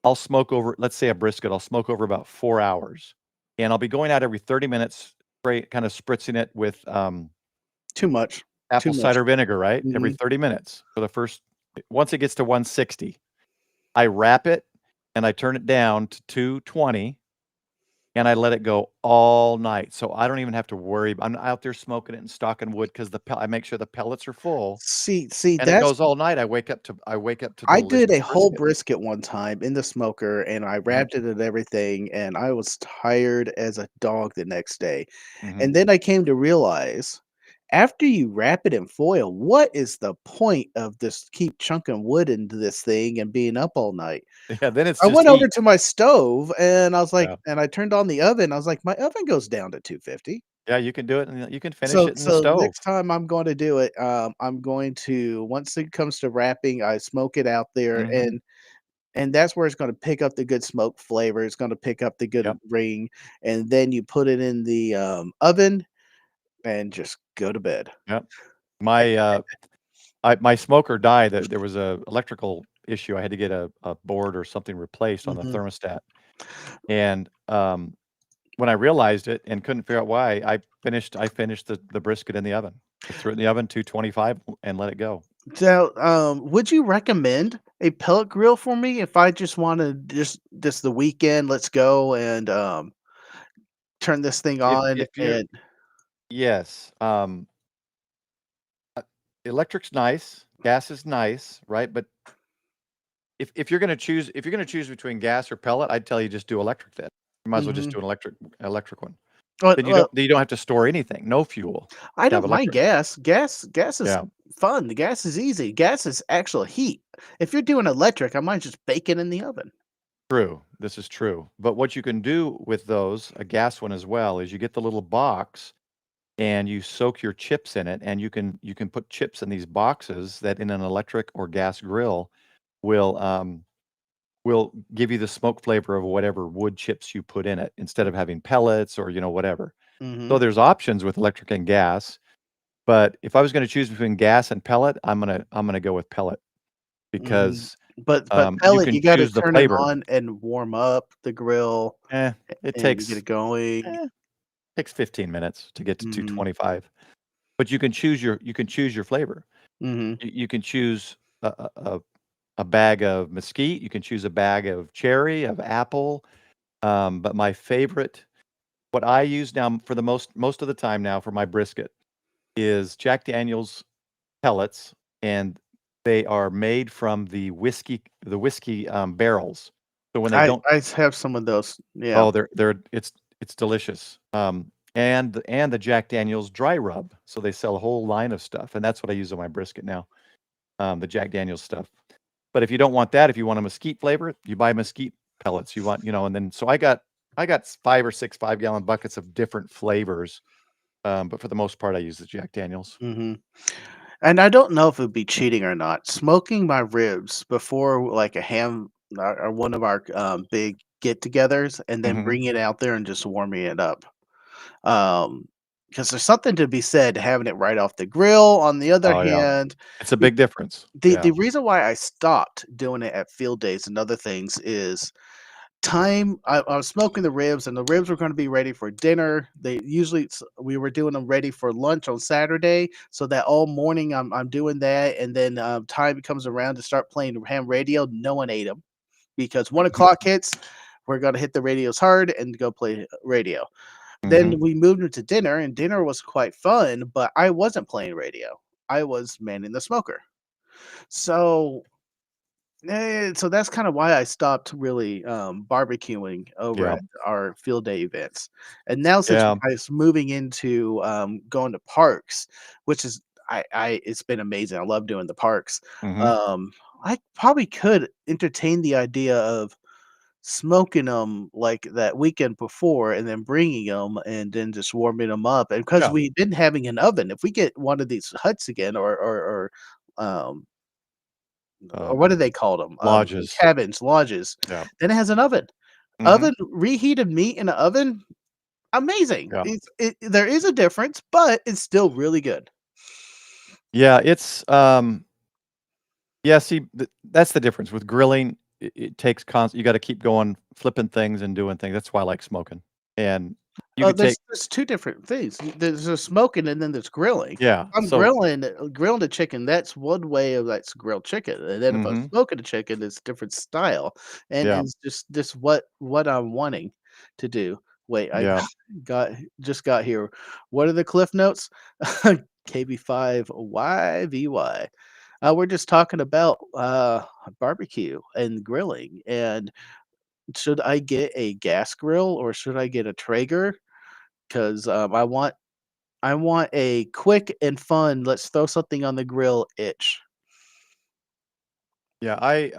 I'll smoke over, let's say a brisket, I'll smoke over about 4 hours, and I'll be going out every 30 minutes, straight kinda spritzing it with, Too much. Too apple much. cider vinegar, right? Every Mhm. 30 minutes for the first once it gets to 160, I wrap it and I turn it down to 220, and I let it go all night, so I don't even have to worry I'm out there smoking it and stalking wood 'cause I make sure the pellets are full, See, and it that's goes all night. I wake up to I did delicious a whole brisket. brisket one time in the smoker, and I Mhm, wrapped it and everything, and I was tired as a dog the next day. mhm. And then I came to realize, after you wrap it in foil, what is the point of this keep chunking wood into this thing and being up all night? Yeah, then it's I just went over heat. to my stove and I was like Yeah. and I turned on the oven. I was like, my oven goes down to 250. Yeah, you can do it, and you can finish So it in the so stove. next time I'm going to do it, I'm going to once it comes to wrapping, I smoke it out there Mhm. and that's where it's gonna pick up the good smoke flavor, it's gonna pick up the good Yep, ring, and then you put it in the, oven and just go to bed. yep. My, my smoker died, there was a electrical issue, I had to get a board or something replaced on the Mhm. thermostat, and, when I realized it and couldn't figure out why, I finished the brisket in the oven. I threw it in the oven, 225, and let it go. So, would you recommend a pellet grill for me if I just want to just the weekend? Let's go and turn this thing on If you're and yes, electric's nice, gas is nice, right? But if you're gonna choose between gas or pellet, I'd tell you just do electric then. You might as well just Mhm. do an electric one. Well, Then well, you don't have to store anything, no fuel. I To have don't mind electric. gas. Gas is Yeah, fun. The gas is easy. Gas is actual heat. If you're doing electric, I might just bake it in the oven. true. This is true. But what you can do with those, a gas one as well, is you get the little box and you soak your chips in it, and you can put chips in these boxes that in an electric or gas grill will will give you the smoke flavor of whatever wood chips you put in it instead of having pellets or whatever. Hmm. So there's options with electric and gas, but if I was going to choose between gas and pellet, I'm gonna go with pellet Hmm. because But you pellet, can you got to choose the turn it flavor. on and warm up the grill It and get takes it going. eh, takes 15 minutes to get to Hmm. 225, but you can choose your flavor. Hmm. You can choose a bag of mesquite. You can choose a bag of cherry, of apple. But my favorite, what I use now for the most of the time now for my brisket is Jack Daniel's pellets, and they are made from the whiskey barrels. So when they don't, I have some of those. Yeah. oh, it's delicious. And the Jack Daniel's dry rub. So they sell a whole line of stuff, and that's what I use on my brisket now. The Jack Daniel's stuff. But if you don't want that, if you want a mesquite flavor, you buy mesquite pellets. You want, and then so I got 5 or 6 5-gallon buckets of different flavors. But for the most part, I use the Jack Daniels. Hmm. And I don't know if it'd be cheating or not. Smoking my ribs before like a ham or one of our big get-togethers, and then Hmm. bringing it out there and just warming it up. Because there's something to be said having it right off the grill. On the other Oh yeah, hand, it's a the big difference. the Yeah. reason why I stopped doing it at field days and other things is time. I was smoking the ribs, and the ribs were going to be ready for dinner. We were doing them ready for lunch on Saturday, so that all morning I'm doing that, and then time comes around to start playing ham radio. No one ate them because 1 o'clock hits. We're gonna hit the radios hard and go play radio. Then Hmm. we moved into dinner, and dinner was quite fun, but I wasn't playing radio. I was manning the smoker. So so that's kind of why I stopped really barbecuing over Yeah. at our field day events. And now since Yeah. I was moving into going to parks, which is it's been amazing. I love doing the parks. Hmm. Um, I probably could entertain the idea of smoking them like that weekend before and then bringing them and then just warming them up. And because Yeah. we've been having an oven, if we get one of these huts again um, or what do Um, they call them? Lodges. Cabins, lodges. Yeah. Then it has an oven. Hmm. Oven reheated meat in an oven, amazing. Yeah. There is a difference, but it's still really good. Yeah. Yeah. See, that's the difference with grilling. It takes constant. You got to keep going, flipping things and doing things. That's why I like smoking. And you could take, There's two different things. There's a smoking and then there's grilling. yeah. I'm So, grilling the chicken. That's one way of that's grilled chicken, and then if I'm hmm, smoking the chicken, it's different style, yeah. and it's just what I'm wanting to do. Wait, I Yeah. got just got here. What are the cliff notes? KB5 YVY. We're just talking about barbecue and grilling, and should I get a gas grill or should I get a Traeger? Because I want a quick and fun, let's throw something on the grill itch. Yeah. I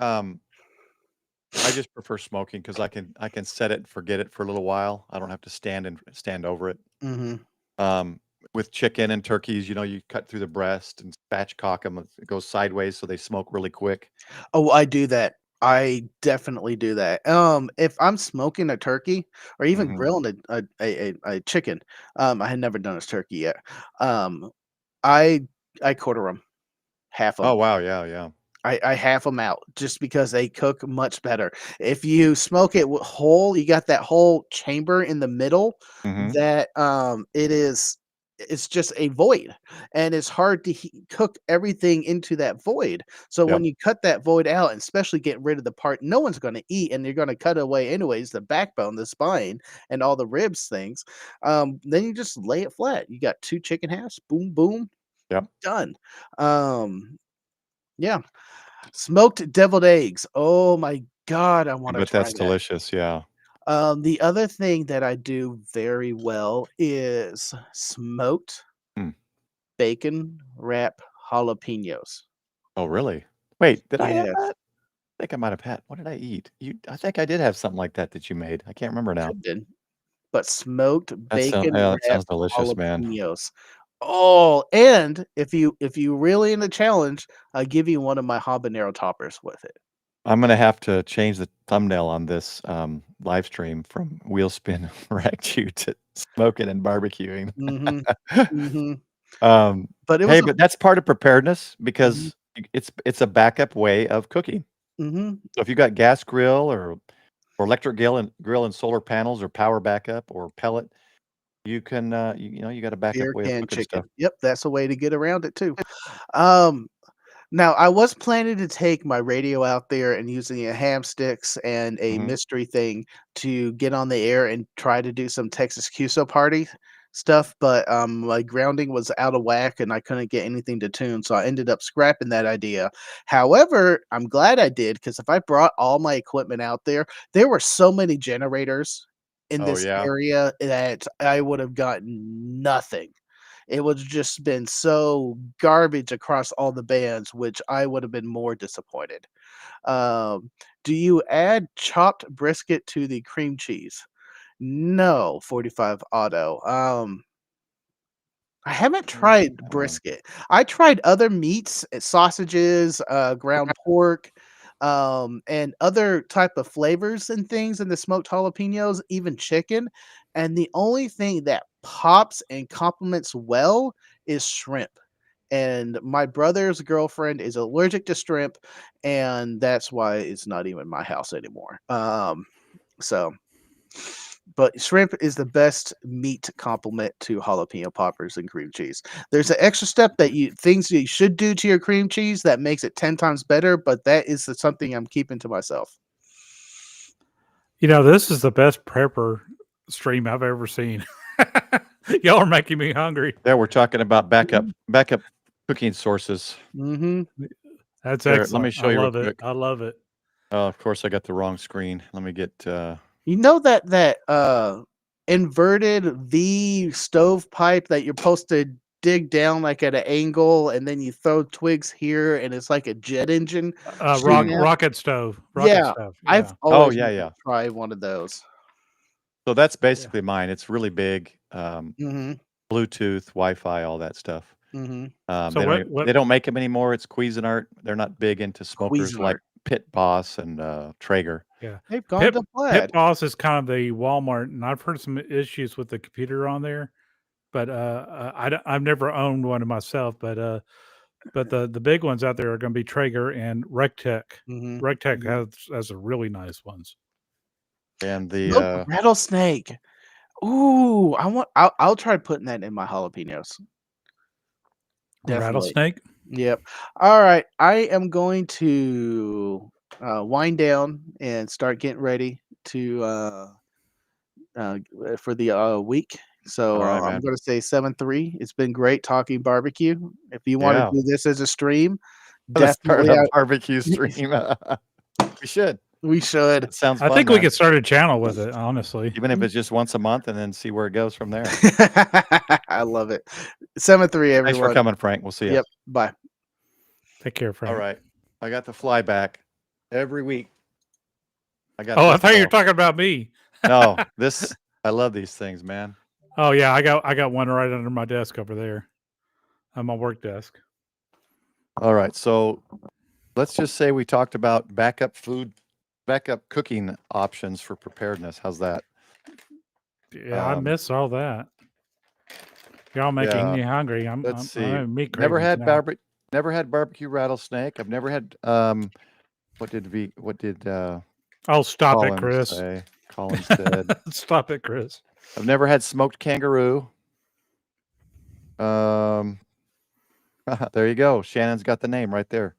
just prefer smoking because I can set it and forget it for a little while. I don't have to stand over it. Mhm. Um, with chicken and turkeys, you cut through the breast and spatchcock them. It goes sideways so they smoke really quick. Oh, I do that. I definitely do that. If I'm smoking a turkey or even Hmm. grilling a chicken, I had never done this turkey yet. Um, I I quarter them, half Oh them. wow, yeah, yeah. I half them out just because they cook much better. If you smoke it whole, you got that whole chamber in the middle Mhm. that it's just a void, and it's hard to cook everything into that void. So Yep. when you cut that void out, and especially get rid of the part no one's going to eat, and you're going to cut away anyways, the backbone, the spine, and all the ribs things, then you just lay it flat. You got 2 chicken halves, boom, boom, Yep. done. Yeah. Smoked deviled eggs. Oh my god, I wanna But try that's that. delicious, yeah. The other thing that I do very well is smoked Hmm. bacon wrap jalapenos. Oh, really? Wait, did I have Yes, that? I think I might have had what did I eat? I think I did have something like that you made. I can't remember now. could've been, but smoked Yeah, bacon that wrap sounds delicious, man. jalapenos. Oh, and if you really in the challenge, I give you one of my habanero toppers with it. I'm gonna have to change the thumbnail on this, live stream from wheel spin Ragchew to smoking and barbecuing. Mhm, mhm. Um, But it hey, was a but that's part of preparedness mhm, because it's a backup way of cooking. mhm. So if you got gas grill or electric grill and solar panels or power backup or pellet, you can, you got a backup Beer way of can cooking stuff. chicken. Yep, that's a way to get around it too. Um, Now I was planning to take my radio out there and using a ham sticks and a Mhm. mystery thing to get on the air and try to do some Texas QSO party stuff, but my grounding was out of whack and I couldn't get anything to tune, so I ended up scrapping that idea. However, I'm glad I did because if I brought all my equipment out there, there were so many generators in Oh, this yeah? area that I would have gotten nothing. It would just been so garbage across all the bands, which I would have been more disappointed. Do you add chopped brisket to the cream cheese? No, 45 auto. I haven't Never seen tried that one. brisket. I tried other meats, sausages, ground pork, and other type of flavors and things in the smoked jalapenos, even chicken. And the only thing that pops and complements well is shrimp. And my brother's girlfriend is allergic to shrimp, and that's why it's not even my house anymore. So but shrimp is the best meat complement to jalapeno poppers and cream cheese. There's an extra step that you should do to your cream cheese that makes it 10 times better, but that is something I'm keeping to myself. This is the best prepper stream I've ever seen. Y'all are making me hungry. Yeah, we're talking about backup cooking sources. Mhm. That's Here, let me excellent. I show you real love it. quick. I love it. Oh, of course, I got the wrong screen. Let me get, You know that inverted V stovepipe that you're supposed to dig down like at an angle and then you throw twigs here and it's like a jet engine shooting out? Rocket stove. Rocket Yeah, stove. I've Yeah. oh, always yeah, wanted to yeah. try one of those. So that's Yeah. basically mine. It's really big, Mhm, Bluetooth, Wi-Fi, all that stuff. mhm. So They don't make them anymore. It's Cuisinart. They're not big into smokers like Cuisinart. Pit Boss and Traeger. yeah. They've gone Pip to Pip plaid. Boss is kind of the Walmart, and I've heard some issues with the computer on there, but I've never owned one of myself, but the big ones out there are going to be Traeger and Rectech. Mhm, Rectech mhm. has a really nice ones. And Smoked the rattlesnake. Ooh, I'll try putting that in my jalapenos. Definitely. Rattlesnake. Yep. Alright, I am going to, wind down and start getting ready to, for the, week. So, all right, I'm man. gonna say 7-3. It's been great talking barbecue. If you wanna Yeah, do this as a stream, let's start definitely a barbecue stream. We should. we should. That sounds I fun, think we man. could start a channel with it, honestly. Even if it's just once a month, and then see where it goes from there. I love it. 7-3, Thanks for everyone. coming, Frank. We'll see you. Yep, bye. Take care, Frank. All right, I got the fly back every week. I got. Oh, I this thought you were though. talking about me. No, this I love these things, man. Oh yeah, I got one right under my desk over there, on my work desk. All right, so let's just say we talked about backup cooking options for preparedness. How's that? Yeah, I miss all that. Y'all making yeah, me hungry. I'm let's see. having meat Never cravings had now. Never had barbecue rattlesnake. I've never had what did Oh, stop it, Collins Chris. say? Collins said. Stop it, Chris. I've never had smoked kangaroo. There you go. Shannon's got the name right there.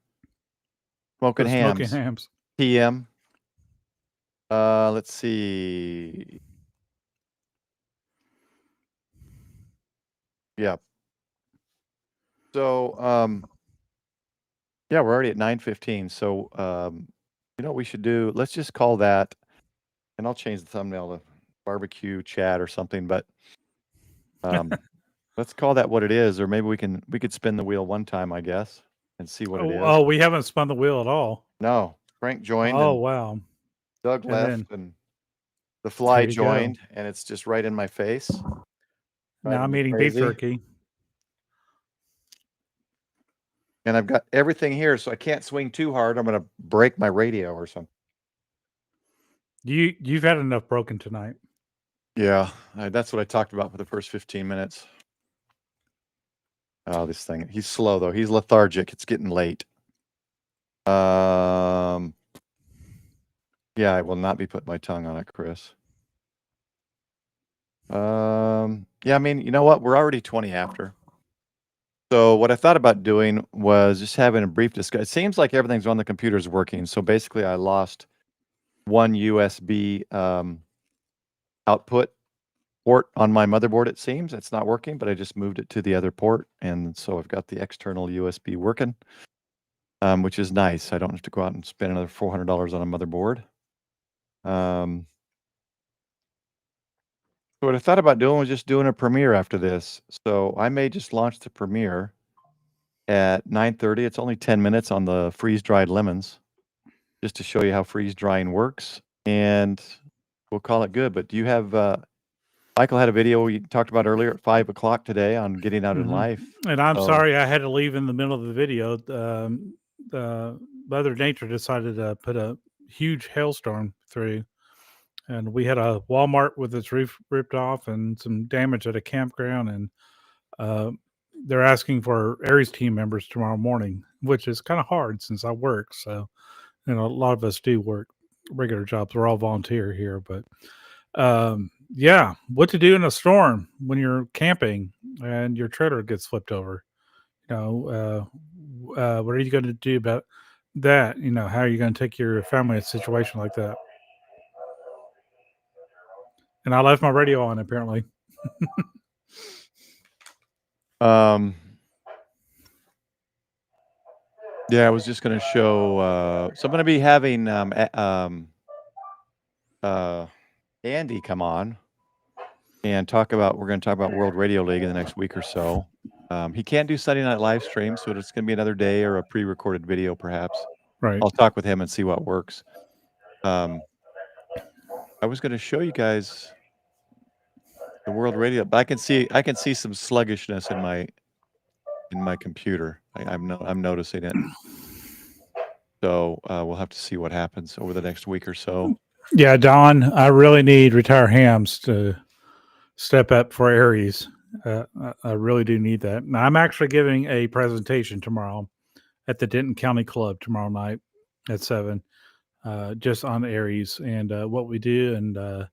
Smoking For hams. smoking hams. PM. Let's see. Yep. So, yeah, we're already at 9:15. So, you know what we should do? Let's just call that, and I'll change the thumbnail to barbecue chat or something, but let's call that what it is, or maybe we could spin the wheel one time, I guess, and see what it is. Oh, we haven't spun the wheel at all. No, Frank joined Oh, and wow. Doug And left then- and the fly There you go. joined, and it's just right in my face. Now I'm Driving me eating beef crazy. jerky. And I've got everything here, so I can't swing too hard. I'm going to break my radio or something. You've had enough broken tonight. Yeah, that's what I talked about for the first 15 minutes. Oh, this thing. He's slow, though. He's lethargic. It's getting late. Yeah, I will not be putting my tongue on it, Chris. Yeah, I mean, you know what? We're already 20 after. So what I thought about doing was just having a brief discussion. It seems like everything's on the computer's working. So basically, I lost one USB output port on my motherboard. It seems it's not working, but I just moved it to the other port, and so I've got the external USB working, which is nice. I don't have to go out and spend another $400 on a motherboard. So what I thought about doing was just doing a premiere after this. So I may just launch the premiere at 9:30. It's only 10 minutes on the freeze-dried lemons, just to show you how freeze-drying works, and we'll call it good. But do you have Michael had a video we talked about earlier at 5 o'clock today on getting out in life. And I'm So- sorry I had to leave in the middle of the video. Mother Nature decided to put a huge hailstorm through, and we had a Walmart with its roof ripped off and some damage at a campground, and they're asking for Aries team members tomorrow morning, which is kind of hard since I work. So, you know, a lot of us do work regular jobs. We're all volunteer here, but yeah, what to do in a storm when you're camping and your trailer gets flipped over? You know, what are you going to do about that? You know, how are you going to take your family in a situation like that? And I left my radio on apparently. Yeah, I was just going to show. So I'm going to be having Andy come on and talk about. We're going to talk about World Radio League in the next week or so. He can't do Sunday night live stream, so it's going to be another day or a pre-recorded video, perhaps. Right. I'll talk with him and see what works. I was going to show you guys the World Radio, but I can see some sluggishness in my computer. I'm noticing it. So we'll have to see what happens over the next week or so. Yeah, Don, I really need Retire Hams to step up for Aries. I really do need that. Now, I'm actually giving a presentation tomorrow at the Denton County Club tomorrow night at 7, just on Aries and what we do and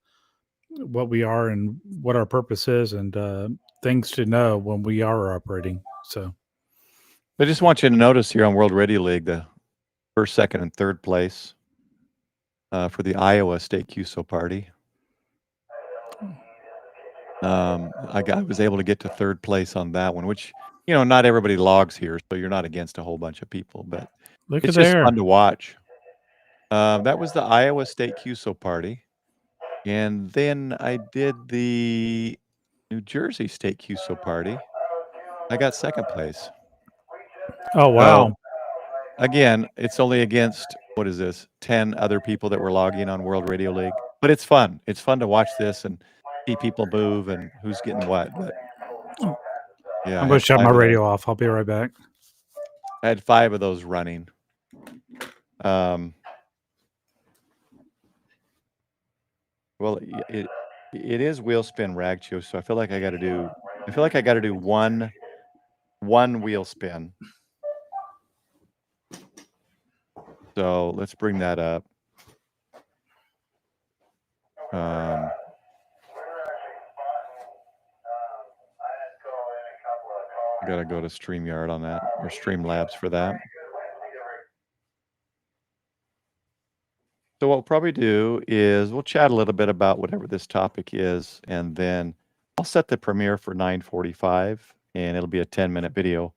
what we are and what our purpose is and things to know when we are operating. So I just want you to notice here on World Radio League, the first, second, and third place for the Iowa State QSO party. I was able to get to third place on that one, which, you know, not everybody logs here, so you're not against a whole bunch of people, but look it's at just there. fun to watch. That was the Iowa State QSO party. And then I did the New Jersey State QSO party. I got second place. Oh, wow. Again, it's only against, what is this, 10 other people that were logging on World Radio League. But it's fun. It's fun to watch this and see people move and who's getting what. But yeah, I'm going to shut my radio off. I'll be right back. I had 5 of those running. Well, it is wheel spin Ragchew, so I feel like I got to do one wheel spin. So let's bring that up. I gotta go to StreamYard on that, or Streamlabs for that. So what we'll probably do is we'll chat a little bit about whatever this topic is, and then I'll set the premiere for 9:45, and it'll be a 10-minute video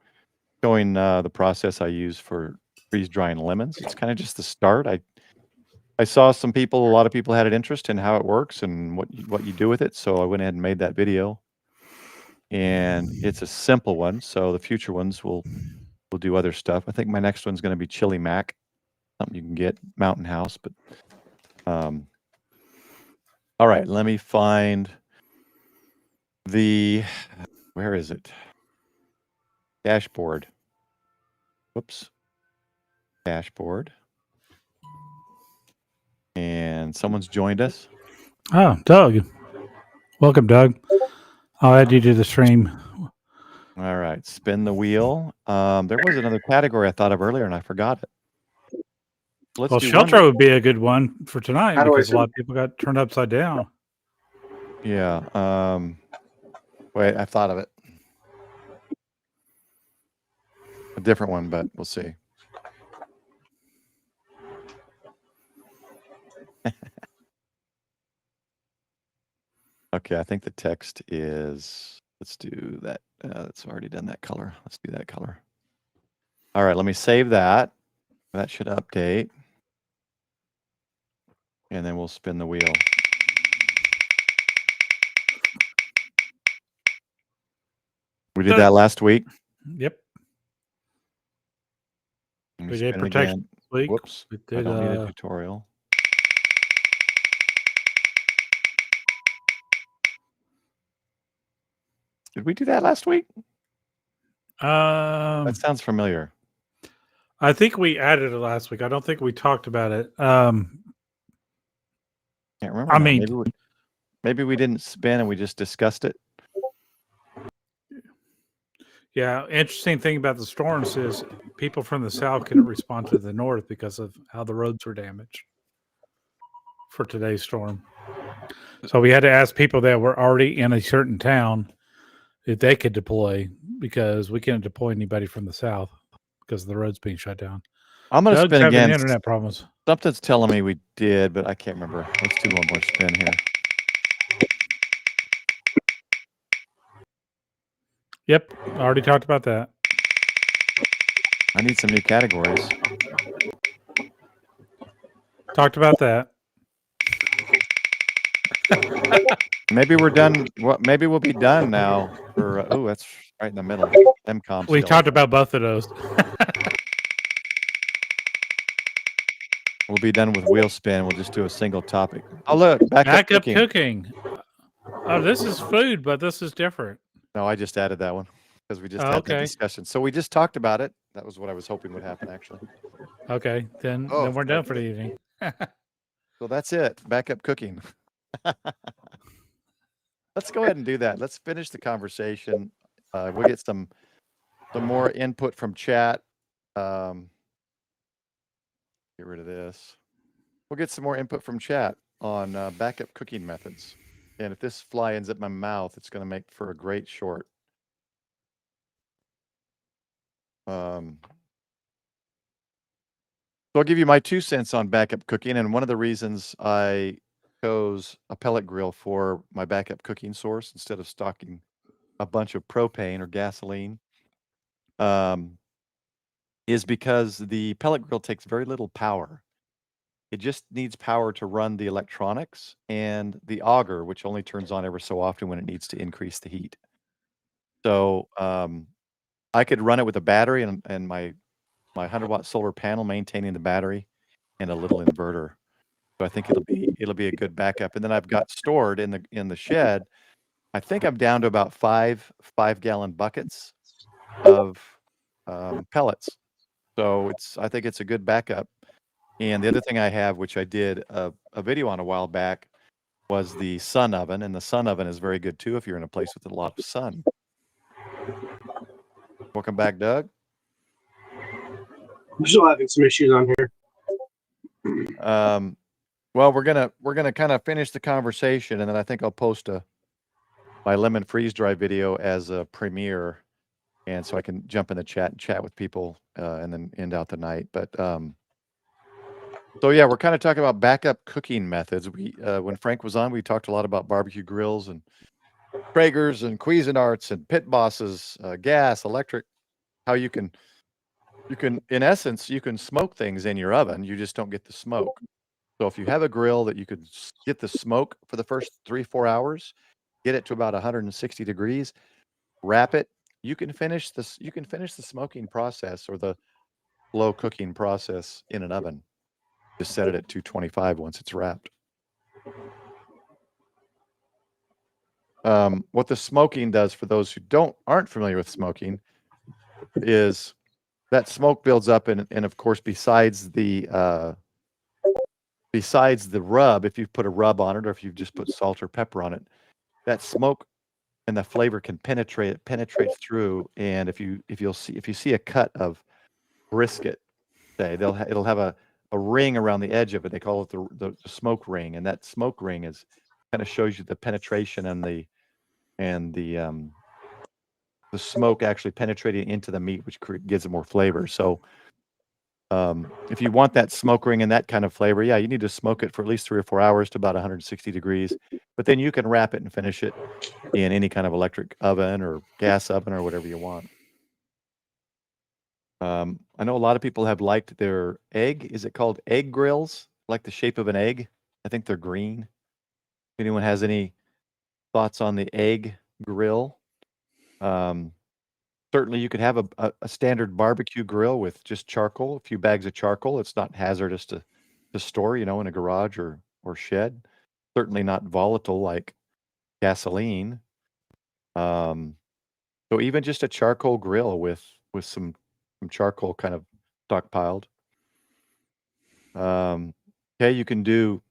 showing the process I use for freeze drying lemons. It's kind of just the start. I saw a lot of people had an interest in how it works and what you do with it, so I went ahead and made that video. And it's a simple one, so the future ones will do other stuff. I think my next one's going to be chili mac, something you can get Mountain House. But all right, let me find where is it? Dashboard. Whoops. Dashboard. And someone's joined us. Oh, Doug. Welcome, Doug. I'll add you to the stream. All right, spin the wheel. There was another category I thought of earlier, and I forgot it. Let's Well, do shelter would be a good one for tonight How do I because a lot send- of people got turned upside down. Yeah. Wait, I thought of it. A different one, but we'll see. Okay, I think the text is, let's do that. It's already done that color. Let's do that color. All right, let me save that. That should update. And then we'll spin the wheel. We did that last week. Yep. Let me We did spin it protection again. week. Whoops. We I did, don't need a tutorial. Did we do that last week? That sounds familiar. I think we added it last week. I don't think we talked about it. Can't remember. I now. mean, maybe we didn't spin and we just discussed it. yeah. Interesting thing about the storms is people from the south couldn't respond to the north because of how the roads were damaged for today's storm. So we had to ask people that were already in a certain town if they could deploy because we couldn't deploy anybody from the south because the roads being shut down. I'm going to Doug's spin having again. internet problems. Something's telling me we did, but I can't remember. Let's do one more spin here. Yep. I already talked about that. I need some new categories. Talked about that. Maybe we're done. Maybe we'll be done now. For oh, that's right in the middle. MCOM. We still. talked about both of those. We'll be done with wheel spin. We'll just do a single topic. Oh look, backup cooking. Oh, this is food, but this is different. No, I just added that one because we just had that discussion. So we just talked about it. That was what I was hoping would happen, actually. Okay, then we're done for the evening. So that's it. Backup cooking. Let's go ahead and do that. Let's finish the conversation. We'll get some more input from chat. Get rid of this. We'll get some more input from chat on backup cooking methods. And if this fly ends up in my mouth, it's going to make for a great short. So I'll give you my 2 cents on backup cooking. And one of the reasons I chose a pellet grill for my backup cooking source instead of stocking a bunch of propane or gasoline is because the pellet grill takes very little power. It just needs power to run the electronics and the auger, which only turns on ever so often when it needs to increase the heat. So I could run it with a battery and my 100-watt solar panel maintaining the battery and a little inverter. So I think it'll be a good backup. And then I've got stored in the shed. I think I'm down to about 5 5-gallon buckets of pellets. So I think it's a good backup. And the other thing I have, which I did a video on a while back, was the sun oven. And the sun oven is very good too if you're in a place with a lot of sun. Welcome back, Doug. I'm still having some issues on here. Well, we're gonna kind of finish the conversation, and then I think I'll post my lemon freeze dry video as a premiere, and so I can jump in the chat and chat with people, and then end out the night. But so yeah, we're kind of talking about backup cooking methods. We when Frank was on, we talked a lot about barbecue grills and Traegers and Cuisinarts and pit bosses, gas, electric. How you can in essence you can smoke things in your oven. You just don't get the smoke. So if you have a grill that you could get the smoke for the first 3-4 hours, get it to about 160 degrees, wrap it, you can finish this. You can finish the smoking process or the slow cooking process in an oven. Just set it at 225 once it's wrapped. What the smoking does for those who aren't familiar with smoking is that smoke builds up and of course besides the rub, if you've put a rub on it or if you've just put salt or pepper on it, that smoke and the flavor can penetrate through. And if you see a cut of brisket, say it'll have a ring around the edge of it. They call it the smoke ring, and that smoke ring is kind of shows you the penetration and the smoke actually penetrating into the meat, which gives it more flavor. So if you want that smoke ring and that kind of flavor, yeah, you need to smoke it for at least 3 or 4 hours to about 160 degrees. But then you can wrap it and finish it in any kind of electric oven or gas oven or whatever you want. I know a lot of people have liked their egg. Is it called egg grills? Like the shape of an egg? I think they're green. If anyone has any thoughts on the egg grill? Certainly you could have a standard barbecue grill with just charcoal, a few bags of charcoal. It's not hazardous to store, in a garage or shed. Certainly not volatile like gasoline. So even just a charcoal grill with some charcoal kind of stockpiled. Okay, you can do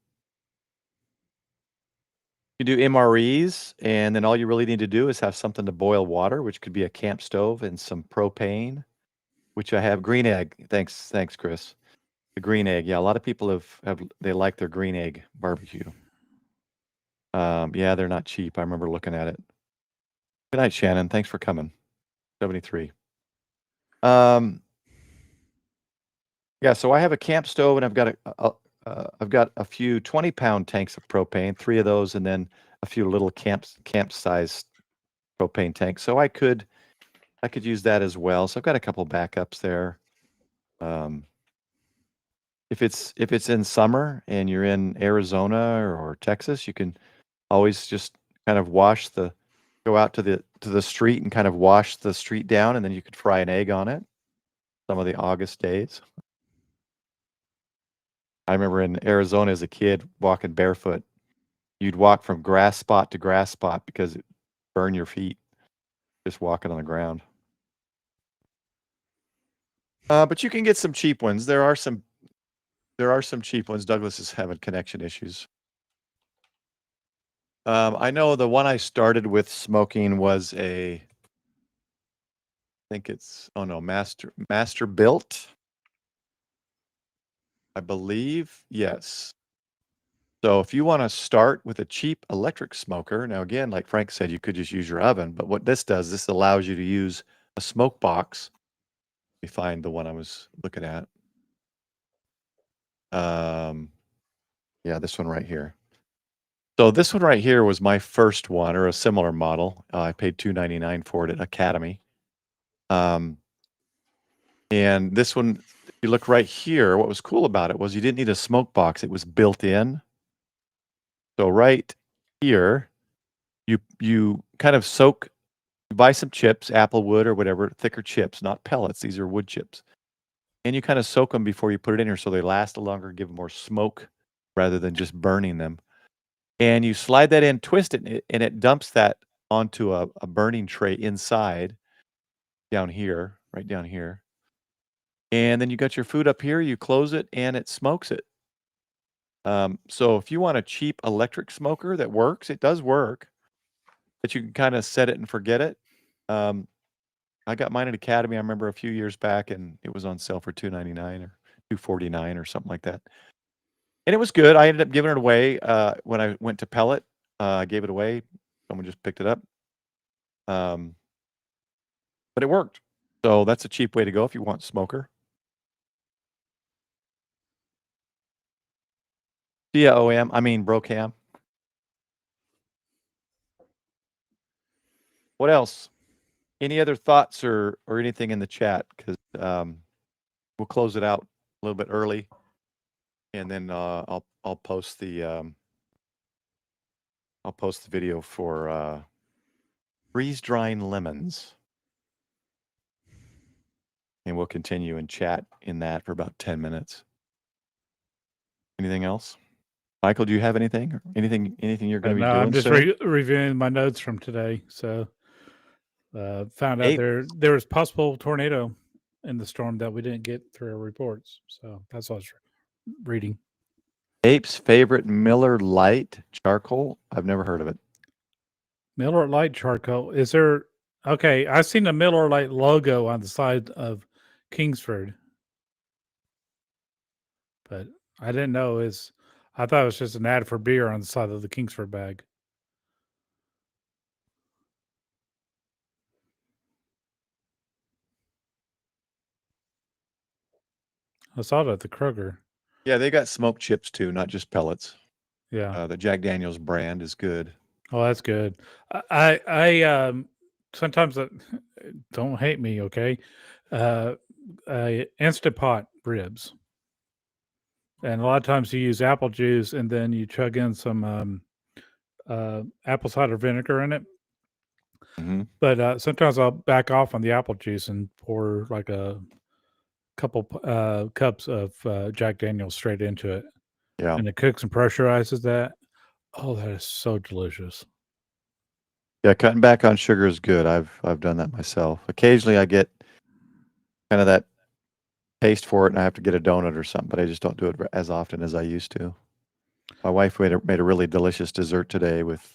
MREs, and then all you really need to do is have something to boil water, which could be a camp stove and some propane, which I have. Green egg. Thanks, Chris. The green egg. Yeah, a lot of people they like their green egg barbecue. Yeah, they're not cheap. I remember looking at it. Good night, Shannon. Thanks for coming. 73. Yeah, so I have a camp stove, and I've got a few 20-pound tanks of propane, 3 of those, and then a few little camp-sized propane tanks. So I could use that as well. So I've got a couple backups there. If it's in summer and you're in Arizona or Texas, you can always just kind of go out to the street and kind of wash the street down, and then you could fry an egg on it. Some of the August days. I remember in Arizona as a kid walking barefoot. You'd walk from grass spot to grass spot because it burned your feet just walking on the ground. But you can get some cheap ones. There are some cheap ones. Douglas is having connection issues. I know the one I started with smoking was I think it's Master Built. I believe, yes. So if you want to start with a cheap electric smoker, now again, like Frank said, you could just use your oven, but what this does, this allows you to use a smoke box. Let me find the one I was looking at. Yeah, this one right here. So this one right here was my first one, or a similar model. I paid $2.99 for it at Academy. And this one, if you look right here, what was cool about it was you didn't need a smoke box. It was built in. So right here, you kind of you buy some chips, apple wood or whatever, thicker chips, not pellets. These are wood chips. And you kind of soak them before you put it in here so they last longer, give more smoke rather than just burning them. And you slide that in, twist it, and it dumps that onto a burning tray inside down here, right down here. And then you got your food up here, you close it, and it smokes it. So if you want a cheap electric smoker that works, it does work, but you can kind of set it and forget it. I got mine at Academy, I remember a few years back, and it was on sale for $2.99 or $2.49 or something like that. And it was good. I ended up giving it away when I went to pellet. I gave it away. Someone just picked it up. But it worked. So that's a cheap way to go if you want smoker. Yeah, OM. I mean, Brocam. What else? Any other thoughts or anything in the chat? Because we'll close it out a little bit early, and then I'll post the video for freeze drying lemons, and we'll continue and chat in that for about 10 minutes. Anything else? Michael, do you have anything? Or anything you're going to be No, doing? I'm just soon? reviewing my notes from today. So found out there was possible tornado in the storm that we didn't get through our reports. So that's what I was reading. Ape's favorite Miller Lite charcoal. I've never heard of it. Miller Lite charcoal. Is there? Okay, I seen the Miller Lite logo on the side of Kingsford, but I didn't know I thought it was just an ad for beer on the side of the Kingsford bag. I saw it at the Kroger. Yeah, they got smoked chips too, not just pellets. Yeah. The Jack Daniels brand is good. Oh, that's good. I sometimes don't hate me, okay? Instant Pot ribs, and a lot of times you use apple juice and then you chug in some apple cider vinegar in it. Mm-hmm. But sometimes I'll back off on the apple juice and pour like a couple cups of Jack Daniels straight into it. Yeah. And it cooks and pressurizes that. Oh, that is so delicious. Yeah, cutting back on sugar is good. I've done that myself. Occasionally I get kind of that taste for it and I have to get a donut or something, but I just don't do it as often as I used to. My wife made a really delicious dessert today with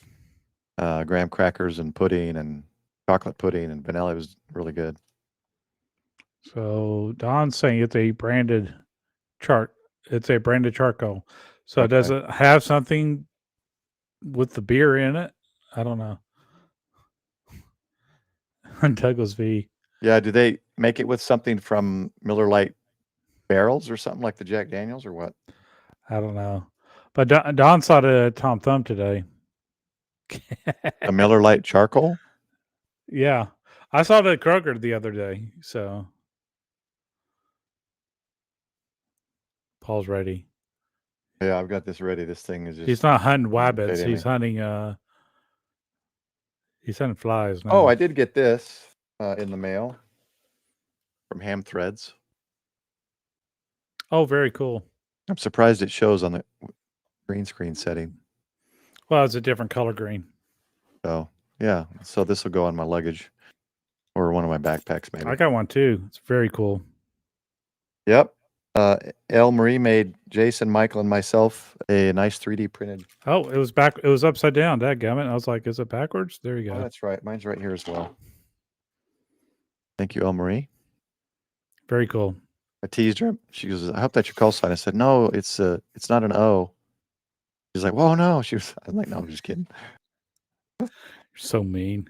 graham crackers and pudding and chocolate pudding and vanilla. It was really good. So Don's saying it's a branded charcoal. So Okay. does it have something with the beer in it? I don't know. Douglas V. Yeah, do they make it with something from Miller Lite barrels or something like the Jack Daniels or what? I don't know. But Don saw it at Tom Thumb today. A Miller Lite charcoal? Yeah. I saw it at Kroger the other day. So Paul's ready. Yeah, I've got this ready. This thing is just He's not hunting irritating wabbits. me. He's hunting flies now. Oh, I did get this in the mail from Ham Threads. Oh, very cool. I'm surprised it shows on the green screen setting. Well, it's a different color green. So yeah, so this will go on my luggage or one of my backpacks maybe. I got one too. It's very cool. Yep. El Marie made Jason, Michael, and myself a nice 3D printed. Oh, it was back. It was upside down. Dadgummit. I was like, is it backwards? There you go. Oh, that's right. Mine's right here as well. Thank you, El Marie. Very cool. I teased her. She goes, I hope that's your call sign. I said, no, it's not an O. She's like, whoa, no. I'm like, no, I'm just kidding. You're so mean.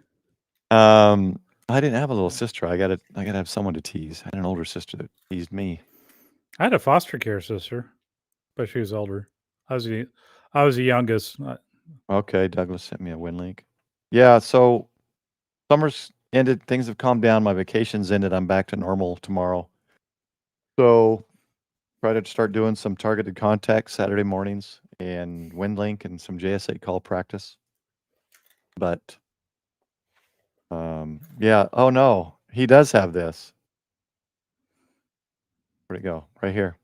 I didn't have a little sister. I gotta have someone to tease. I had an older sister that teased me. I had a foster care sister, but she was older. I was the youngest. Okay, Douglas sent me a win link. Yeah, so summer's ended. Things have calmed down. My vacation's ended. I'm back to normal tomorrow. So try to start doing some targeted contacts Saturday mornings and wind link and some JS8 call practice. But yeah. Oh no, he does have this. Where'd it go? Right here.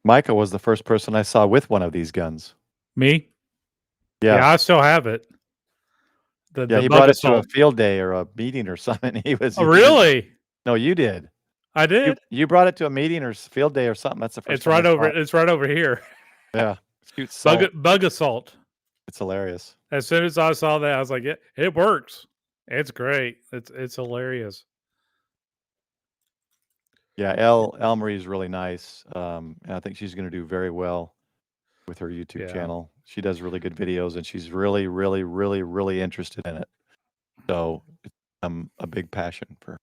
Micah was the first person I saw with one of these guns. Me? Yeah, Yeah, I still have it. he brought it to a field day or a meeting or something. Oh, really? No, you did. I did. You brought it to a meeting or field day or something. That's the first. It's right over. It's right over here. Yeah, it's cute salt. Bug assault. It's hilarious. As soon as I saw that, I was like, it works. It's great. It's hilarious. Yeah, El Marie is really nice. And I think she's going to do very well with her YouTube Yeah. channel. She does really good videos, and she's really, really, really, really interested in it. So it's a big passion for her.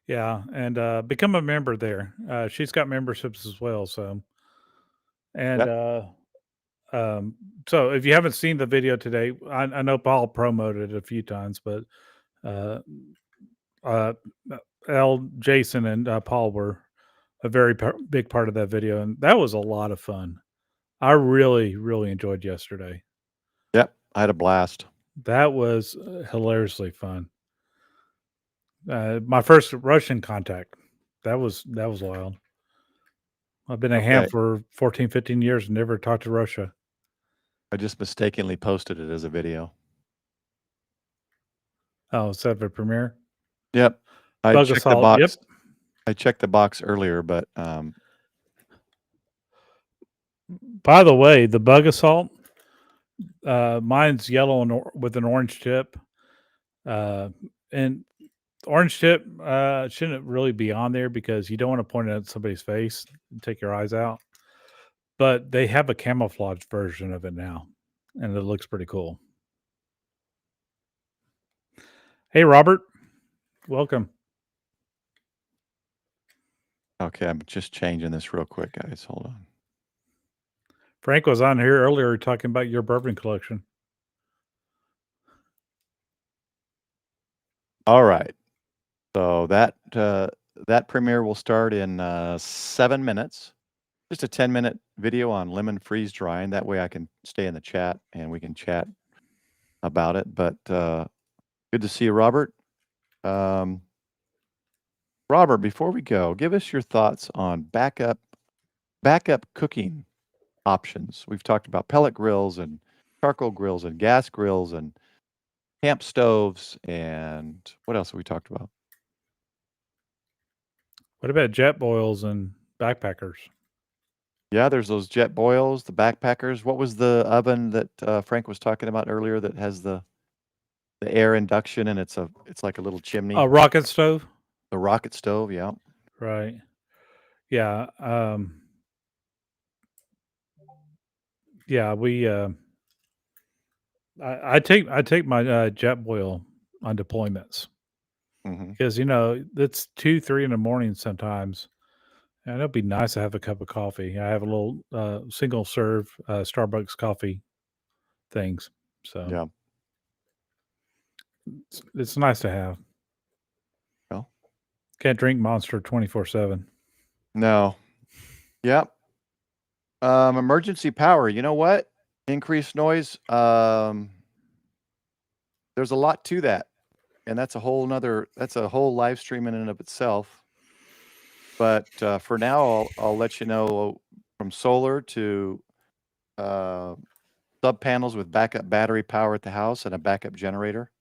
Yeah, and become a member there. She's got memberships as well. So, and so if you haven't seen the video today, I know Paul promoted it a few times, but uh, uh, Jason, and Paul were a very big part of that video, and that was a lot of fun. I really, really enjoyed yesterday. Yep, I had a blast. That was hilariously fun. My first Russian contact. That was wild. I've been a ham Okay. for 14, 15 years and never talked to Russia. I just mistakenly posted it as a video. Oh, is that a premiere? Yep. I Bug checked the assault. box. Yep. I checked the box earlier, but By the way, the bug assault, mine's yellow and with an orange tip. And orange tip shouldn't really be on there because you don't want to point it at somebody's face and take your eyes out. But they have a camouflage version of it now, and it looks pretty cool. Hey, Robert. Welcome. okay, I'm just changing this real quick, guys. Hold on. Frank was on here earlier talking about your bourbon collection. All right. So that premiere will start in 7 minutes. Just a 10-minute video on lemon freeze drying. That way I can stay in the chat and we can chat about it. But good to see you, Robert. Robert, before we go, give us your thoughts on backup cooking options. We've talked about pellet grills and charcoal grills and gas grills and camp stoves, and what else have we talked about? What about jet boils and backpackers? Yeah, there's those jet boils, the backpackers. What was the oven that Frank was talking about earlier that has the air induction and it's like a little chimney? A rocket stove. The rocket stove, yeah. Right. Yeah. Yeah. We. I take my jet boil on deployments Mm-hmm. because it's 2, 3 in the morning sometimes, and it'd be nice to have a cup of coffee. I have a little single serve Starbucks coffee things, so Yeah. it's nice to have. Well, Can't drink Monster 24/7. no. Yep. Emergency power. You know what? Increased noise. There's a lot to that, and that's a whole live stream in and of itself. But for now, I'll let you know from solar to sub panels with backup battery power at the house and a backup generator.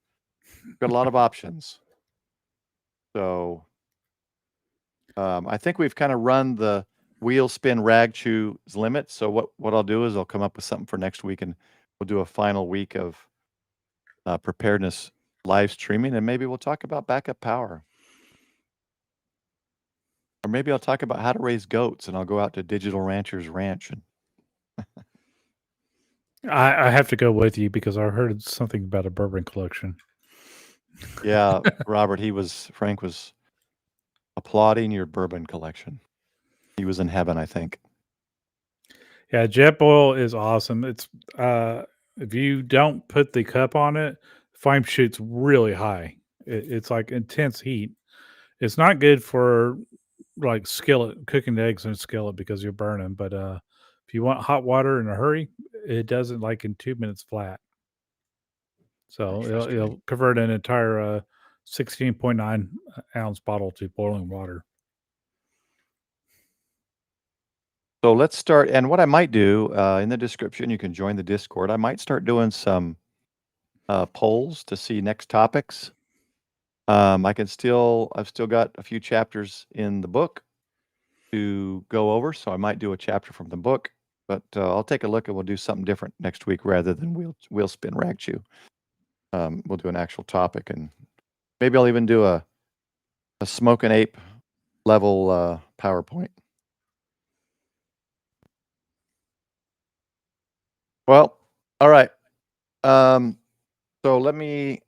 Got a lot of options. So I think we've kind of run the wheel spin Ragchew's limit. So what I'll do is I'll come up with something for next week, and we'll do a final week of preparedness live streaming, and maybe we'll talk about backup power. Or maybe I'll talk about how to raise goats, and I'll go out to Digital Ranchers Ranch. And I have to go with you because I heard something about a bourbon collection. yeah, Robert, Frank was applauding your bourbon collection. He was in heaven, I think. Yeah, jet boil is awesome. It's if you don't put the cup on it, flame shoots really high. It's like intense heat. It's not good for like skillet cooking eggs in a skillet because you're burning. But if you want hot water in a hurry, it does it like in 2 minutes flat. So it'll convert an entire 16.9 ounce bottle to boiling water. So let's start. And what I might do in the description, you can join the Discord. I might start doing some polls to see next topics. I've still got a few chapters in the book to go over, so I might do a chapter from the book. But I'll take a look and we'll do something different next week rather than wheel spin Ragchew. We'll do an actual topic, and maybe I'll even do a smoke and ape level PowerPoint. Well, all right. So let me.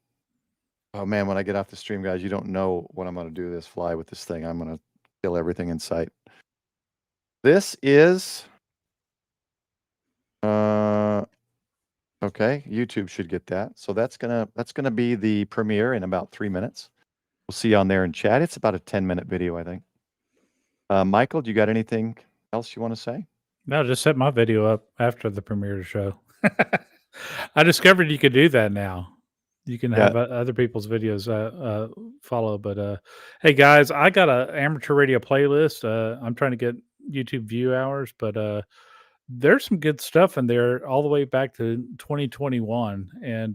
Oh man, when I get off the stream, guys, you don't know what I'm going to do this fly with this thing. I'm going to kill everything in sight. This is. Okay, YouTube should get that. So that's gonna be the premiere in about 3 minutes. We'll see you on there in chat. It's about a 10-minute video, I think. Michael, do you got anything else you want to say? No, just set my video up after the premiere show. I discovered you could do that now. You can have other people's videos follow. But hey, guys, I got a amateur radio playlist. I'm trying to get YouTube view hours, but there's some good stuff in there all the way back to 2021. And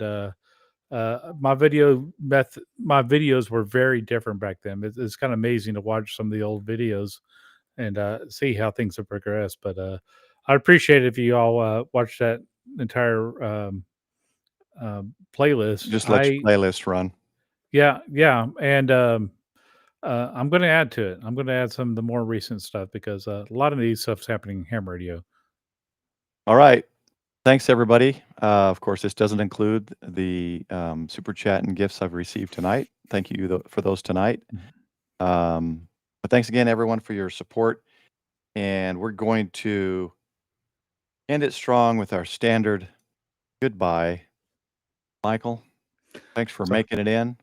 my videos were very different back then. It's kind of amazing to watch some of the old videos and see how things have progressed. But I'd appreciate it if you all watch that entire playlist. Just let your playlist run. Yeah, and I'm going to add to it. I'm going to add some of the more recent stuff because a lot of these stuff's happening in ham radio. All right. Thanks, everybody. Of course, this doesn't include the super chat and gifts I've received tonight. Thank you for those tonight. But thanks again, everyone, for your support. And we're going to end it strong with our standard goodbye. Michael, thanks for making it in.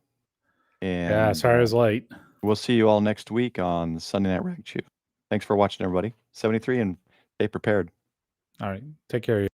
And yeah, sorry I was late. We'll see you all next week on Sunday Night Ragchew. Thanks for watching, everybody. 73 and stay prepared. All right. Take care of you.